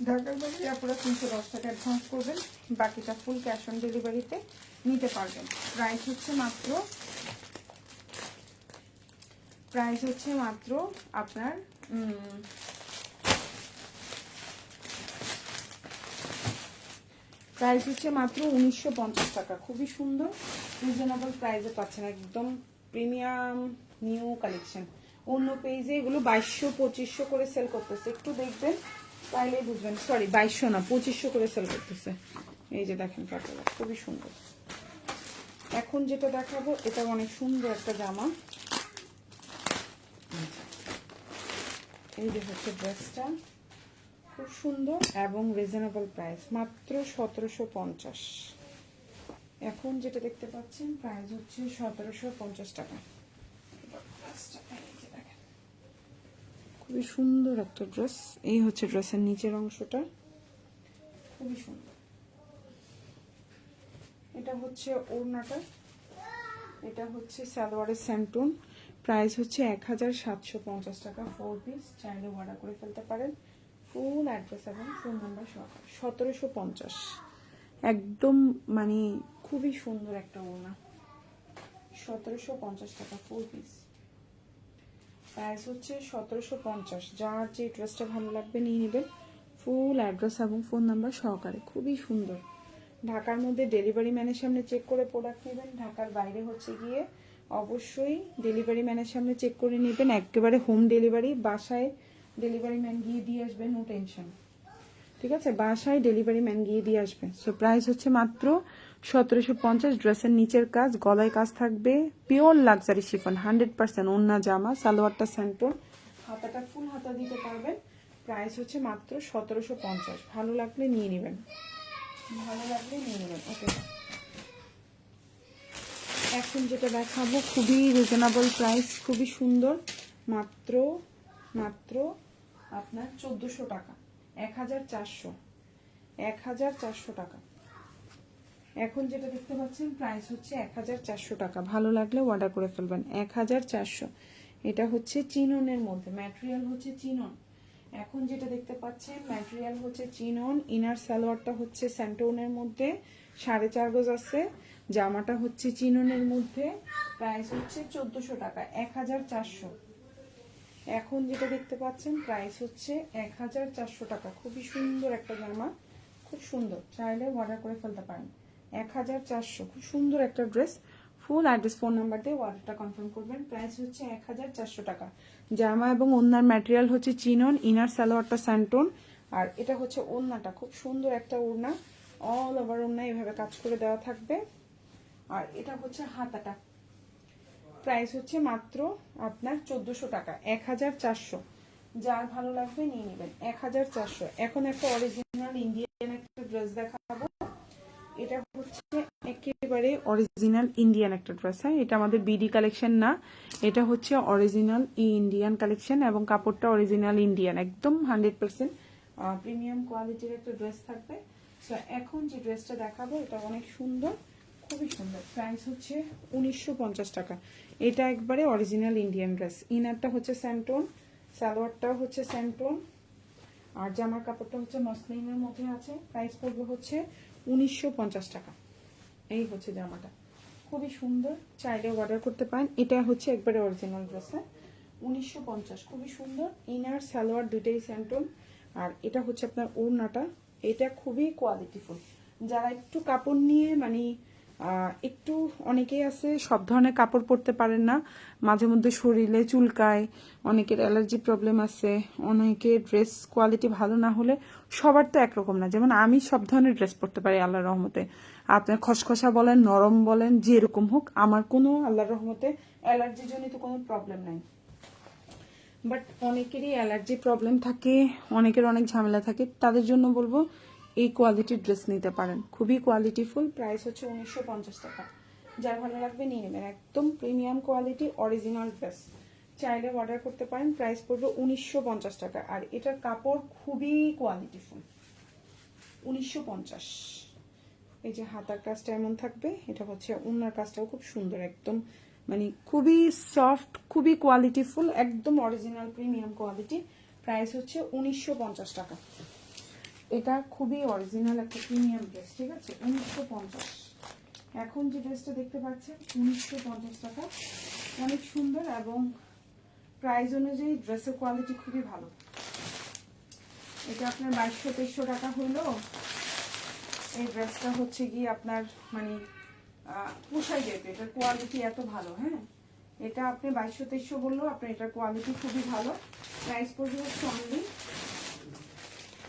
ঢাকার বাইরে আপনারা 310 টাকা অ্যাডভান্স করবেন, বাকিটা ফুল ক্যাশ অন ডেলিভারিতে নিতে পারবেন। প্রাইস হচ্ছে মাত্র, প্রাইস হচ্ছে মাত্র আপনার প্রাইস হচ্ছে মাত্র 1950 টাকা। খুবই সুন্দর, রিজনেবল প্রাইসে পাচ্ছেন, একদম প্রিমিয়াম নিউ কালেকশন। অন্য পেজে এগুলো 2200-2500 করে সেল করতেছে, একটু দেখবেন তাইলেই বুঝবেন। সরি 2200 না, 2500 করে সেল করতেছে। এই যে দেখেন কাপড়, খুবই সুন্দর। এখন যেটা দেখাবো এটা অনেক সুন্দর একটা জামা। এই যে হচ্ছে ড্রেসটা, খুব সুন্দর এবং রিজনেবল প্রাইস, মাত্র 1750। এখন যেটা দেখতে পাচ্ছেন প্রাইস হচ্ছে 1750 টাকা। খুবই সুন্দর একটা ড্রেস। এই হচ্ছে ড্রেসের নিচের অংশটা, খুবই সুন্দর। এটা হচ্ছে ওড়নাটা, এটা হচ্ছে সালোয়ারের স্যান্টুন। প্রাইস হচ্ছে 1750 টাকা 4 পিস। চাইলে অর্ডার করে ফেলতে পারেন। ফুল অ্যাড্রেস এবং ফোন নাম্বার সহকারে। 1750 একদম মানে খুবই সুন্দর একটা ওড়না। 1750 টাকা 4 পিস। প্রাইস হচ্ছে 1750। যার যে ড্রেসটা ভালো লাগবে নিয়ে নেবেন। ফুল অ্যাড্রেস এবং ফোন নাম্বার সহকারে, খুবই সুন্দর। ঢাকার মধ্যে ডেলিভারি ম্যানের সামনে চেক করে প্রোডাক্ট নেবেন। ঢাকার বাইরে হচ্ছে গিয়ে অবশ্যই ডেলিভারি ম্যানের সামনে চেক করে নেবেন। একেবারে হোম ডেলিভারি, বাসায় ডেলিভারি ম্যান গিয়ে দিয়ে আসবে, নো টেনশন। ঠিক আছে, বাসায় ডেলিভারি ম্যান গিয়ে দিয়ে আসবে। সো প্রাইস হচ্ছে মাত্র 1750। ড্রেসের নিচের কাজ, গলায় কাজ থাকবে, পিওর লাক্সারি শিফন 100%। ওন্না জামা, সালোয়ারটা সেন্টর, হাতাটা ফুল হাতা দিতে পারবেন। প্রাইস হচ্ছে মাত্র 1750। ভালো লাগলে নিয়ে নেবেন, ভালো লাগলে নিয়ে নেবেন। ওকে, এখন যেটা দেখাবো খুবই রিজনেবল প্রাইস, খুবই সুন্দর। মাত্র মাত্র আপনার 1400 টাকা, 1400 টাকা। এখন যেটা দেখতে পাচ্ছেন প্রাইস হচ্ছে 1400 টাকা। ভালো লাগলে অর্ডার করে ফেলবেন। 1400। এটা হচ্ছে চিননের মধ্যে, ম্যাটেরিয়াল হচ্ছে চিনন। এখন যেটা দেখতে পাচ্ছেন ম্যাটেরিয়াল হচ্ছে চিনন। ইনার সালোয়ারটা হচ্ছে স্যান্টোনের মধ্যে, 4.5 গজ আছে। জামাটা হচ্ছে চিননের মধ্যে। প্রাইস হচ্ছে 1400 টাকা, 1400। এখন যেটা দেখতে পাচ্ছেন প্রাইস হচ্ছে 1400 টাকা। খুবই সুন্দর একটা জামা, খুব সুন্দর। চাইলে অর্ডার করে ফেলতে পারেন। 1400, খুব সুন্দর একটা dress. Full address phone number দিয়ে অর্ডারটা কনফার্ম করবেন। প্রাইস হচ্ছে 1400 টাকা। জামা এবং ওড়নার ম্যাটেরিয়াল হচ্ছে চিনন, ইনার সালোয়ারটা স্যান্টন। আর এটা হচ্ছে ওড়নাটা, খুব সুন্দর একটা ওড়না, অল ওভার ওড়না এভাবে কাজ করে দেওয়া থাকবে। আর এটা হচ্ছে হাতাটা। প্রাইস হচ্ছে মাত্র আপনার 1400 টাকা, 1400। যার ভালো লাগবে নিয়ে নেবেন। 1400। এখন একটা অরিজিনাল ইন্ডিয়ান একটা ড্রেস দেখাবো। এটা হচ্ছে একেবারে অরিজিনাল ইন্ডিয়ান একটা ড্রেস। হ্যাঁ, এটা আমাদের বিডি কালেকশন না, এটা হচ্ছে অরিজিনাল ইন্ডিয়ান কালেকশন এবং কাপড়টা অরিজিনাল ইন্ডিয়ান, একদম 100% প্রিমিয়াম কোয়ালিটির একটা ড্রেস থাকবে। সো এখন যে ড্রেসটা দেখাবো এটা অনেক সুন্দর, খুবই সুন্দর। প্রাইস হচ্ছে 1950 টাকা। এটা একবারে অরিজিনাল ইন্ডিয়ান ড্রেস। ইনারটা হচ্ছে স্যান্টোন, সালোয়ারটাও হচ্ছে স্যান্টোন, আর জামার কাপড়টা হচ্ছে মসলিনের মধ্যে আছে। প্রাইস পড়বে হচ্ছে 1950 টাকা। এই হচ্ছে জামাটা, খুবই সুন্দর। চাইলে অর্ডার করতে পারেন। এটা হচ্ছে একবারে অরিজিনাল ড্রেস। 1950, খুবই সুন্দর। ইনার সালোয়ার দুইটাই স্যান্টোন। আর এটা হচ্ছে আপনার ওড়নাটা, এটা খুবই কোয়ালিটিফুল। যারা একটু কাপড় নিয়ে মানে একটু, অনেকেই আছে সব ধরনের কাপড় পরতে পারেন না, মাঝে মধ্যে শরীরে চুলকায়, অনেকের অ্যালার্জি প্রবলেম আছে, অনেকের ড্রেস কোয়ালিটি ভালো না হলে, সবার তো একরকম না। যেমন আমি সব ধরনের ড্রেস পরতে পারি আল্লাহর রহমতে। আপনার খসখসা বলেন, নরম বলেন, যেরকম হোক, আমার কোনো আল্লাহর রহমতে অ্যালার্জি জনিত কোনো প্রবলেম নাই। বাট অনেকেরই অ্যালার্জি প্রবলেম থাকে, অনেকের অনেক ঝামেলা থাকে, তাদের জন্য বলবো এই কোয়ালিটির ড্রেস নিতে পারেন, খুবই কোয়ালিটিফুল। প্রাইস হচ্ছে 1950 টাকা। যার ভালো লাগবে নিয়ে নেবেন, একদম প্রিমিয়াম কোয়ালিটি অরিজিনাল ড্রেস। চাইলে অর্ডার করতে পারেন। প্রাইস পড়বে 1950 টাকা। আর এটার কাপড় খুবই কোয়ালিটিফুল। 1950। এই যে হাতার কাজটা এমন থাকবে, এটা হচ্ছে ওড়নার কাজটাও খুব সুন্দর, একদম মানে খুবই সফট, খুবই কোয়ালিটিফুল, একদম অরিজিনাল প্রিমিয়াম কোয়ালিটি। প্রাইস হচ্ছে 1950 টাকা। এটা খুবই অরিজিনাল একটা প্রিমিয়াম ড্রেস, ঠিক আছে, 1950। এখন যে ড্রেসটা দেখতে পাচ্ছেন 1950 টাকা, অনেক সুন্দর এবং প্রাইস অনুযায়ী ড্রেসের কোয়ালিটি খুবই ভালো। এটা আপনার 2200-2300 টাকা হলো, এই ড্রেসটা হচ্ছে কি আপনার মানে পোষাই যাবে, এটার কোয়ালিটি এত ভালো। হ্যাঁ, এটা আপনি 2200-2300 বললেও আপনার এটার কোয়ালিটি খুবই ভালো। প্রাইস পড়বে হচ্ছে অনলি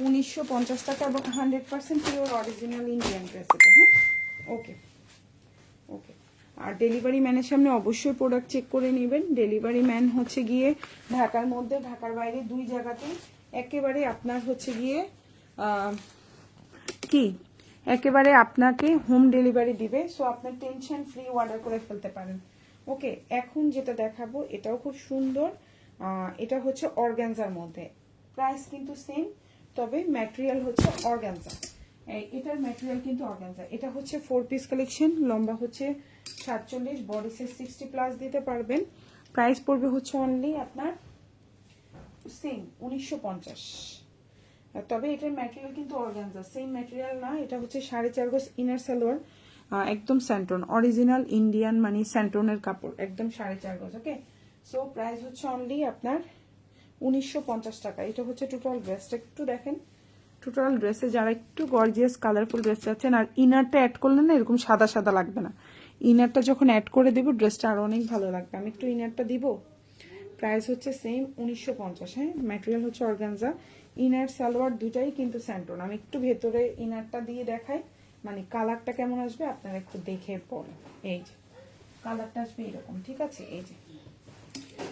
1950 টাকা এবং 100% পিওর অরিজিনাল ইন্ডিয়ান ড্রেস এটা। হ্যাঁ, ওকে ওকে। আর ডেলিভারি ম্যানের সামনে অবশ্যই প্রোডাক্ট চেক করে নেবেন। ডেলিভারি ম্যান হচ্ছে গিয়ে ঢাকার মধ্যে, ঢাকার বাইরে, দুই জায়গাতেই একেবারে আপনার হচ্ছে গিয়ে কি একেবারে আপনাকে হোম ডেলিভারি দিবে। সো আপনার টেনশন ফ্রি অর্ডার করে ফেলতে পারেন। ওকে, এখন যেটা দেখাবো এটাও খুব সুন্দর। এটা হচ্ছে অর্গানজার মধ্যে, প্রাইস কিন্তু সেম, তবে ম্যাটেরিয়াল হচ্ছে অর্গানজা। এটার ম্যাটেরিয়াল কিন্তু অর্গানজা। এটা হচ্ছে 4 পিস কালেকশন, লম্বা হচ্ছে 47, বডি সাইজ 60+ দিতে পারবেন। প্রাইস পড়বে হচ্ছে অনলি আপনার সেম 1950। তবে এটার ম্যাটেরিয়াল কিন্তু অর্গানজা, সেম ম্যাটেরিয়াল না। এটা হচ্ছে 4.5 গজ ইনার সালোয়ার, একদম স্যান্টন, অরিজিনাল ইন্ডিয়ান মানে স্যান্টনের কাপড়, একদম 4.5 গজ। ওকে, সো প্রাইস হচ্ছে অনলি আপনার 1950 টাকা। এটা হচ্ছে টোটাল ড্রেসটা, একটু দেখেন। টোটাল ড্রেসে যারা একটু গর্জিয়াস কালারফুল ড্রেস চাচ্ছেন, আর ইনারটা অ্যাড করলে না এরকম সাদা সাদা লাগবে না। ইনারটা যখন অ্যাড করে দেবো ড্রেসটা আরো অনেক ভালো লাগবে। আমি একটু ইনারটা দিব। প্রাইস হচ্ছে সেম 1950। হ্যাঁ, ম্যাটেরিয়াল হচ্ছে অর্গানজা, ইনার সালোয়ার দুটাই কিন্তু স্যান্টন। আমি একটু ভেতরে ইনারটা দিয়ে দেখাই, মানে কালারটা কেমন আসবে আপনারা একটু দেখে পড়েন। এই যে কালারটা আসবে এরকম, ঠিক আছে। এই যে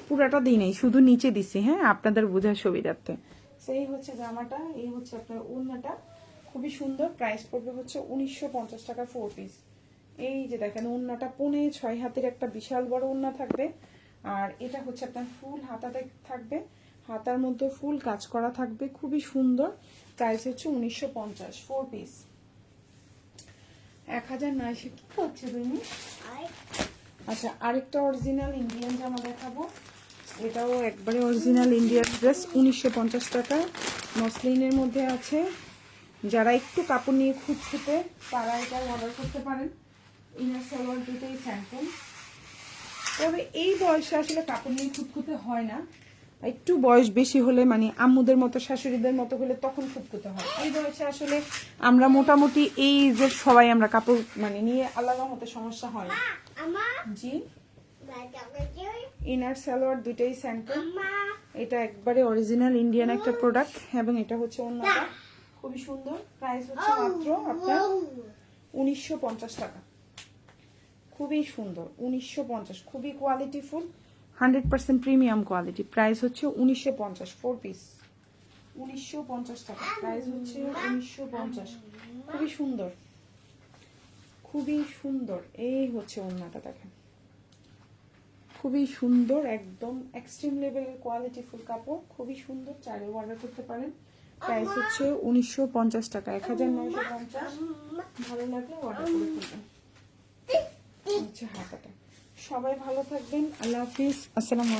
পুরাটা দিই নেই, শুধু নিচে দিছি, হ্যাঁ, আপনাদের বোঝার সুবিধার্থে। সেই হচ্ছে জামাটা, এই হচ্ছে আপনার ওড়নাটা, খুবই সুন্দর। প্রাইস পড়বে হচ্ছে 1950 টাকা 4 পিস। এই যে দেখেন ওড়নাটা 5.5 হাতের একটা বিশাল বড় ওড়না থাকবে। আর এটা হচ্ছে আপনার ফুল হাতাতে থাকবে, হাতার মধ্যে ফুল কাজ করা থাকবে, খুবই সুন্দর। প্রাইস হচ্ছে 1950, 4 পিস। 1090 কি হচ্ছে তুমি? আচ্ছা, আরেকটা অরিজিনাল ইন্ডিয়ান জামা দেখাবো। এটাও একবারে অরিজিনাল ইন্ডিয়ান ড্রেস, 1950 টাকা, মসলিনের মধ্যে আছে। যারা একটু কাপড় নিয়ে খুঁজতে তারা এটা অর্ডার করতে পারেন। ইনার সালোয়ার দুটোই স্যান্টন। তবে এই বয়সে আসলে কাপড় নিয়ে খুঁতখুতে হয় না, একটু বয়স বেশি হলে মানে আম্মুদের মতো শাশুড়িদের মতো হলে তখন খুঁতখুতে হয়। এই বয়সে আসলে আমরা মোটামুটি এই যে সবাই আমরা কাপড় মানে নিয়ে আলাদা মতো সমস্যা হয় না। জি, ইনার সালোয়ার দুইটাই স্যান্টন। এটা একবারে অরিজিনাল ইন্ডিয়ান একটা প্রোডাক্ট, এবং এটা হচ্ছে অন্যটা, খুবই সুন্দর। প্রাইস হচ্ছে মাত্র আপনার 1950 টাকা। খুবই সুন্দর, 1950, খুবই কোয়ালিটিফুল, 100% প্রিমিয়াম কোয়ালিটি। প্রাইস হচ্ছে 1950, 4 পিস, 1950 টাকা। প্রাইস হচ্ছে 1950, খুবই সুন্দর, খুবই সুন্দর। এই হচ্ছে ওড়নাটা দেখেন, খুবই সুন্দর, একদম এক্সট্রিম লেভেলের কোয়ালিটিফুল কাপড়, খুবই সুন্দর। চাইলে অর্ডার করতে পারেন। প্রাইস হচ্ছে 1950 টাকা, 1950। ভালো লাগলে অর্ডার করে ফেলবেন। হচ্ছে হাতাটা। সবাই ভালো থাকবেন, আল্লাহ হাফিজ, আসসালামু আলাইকুম।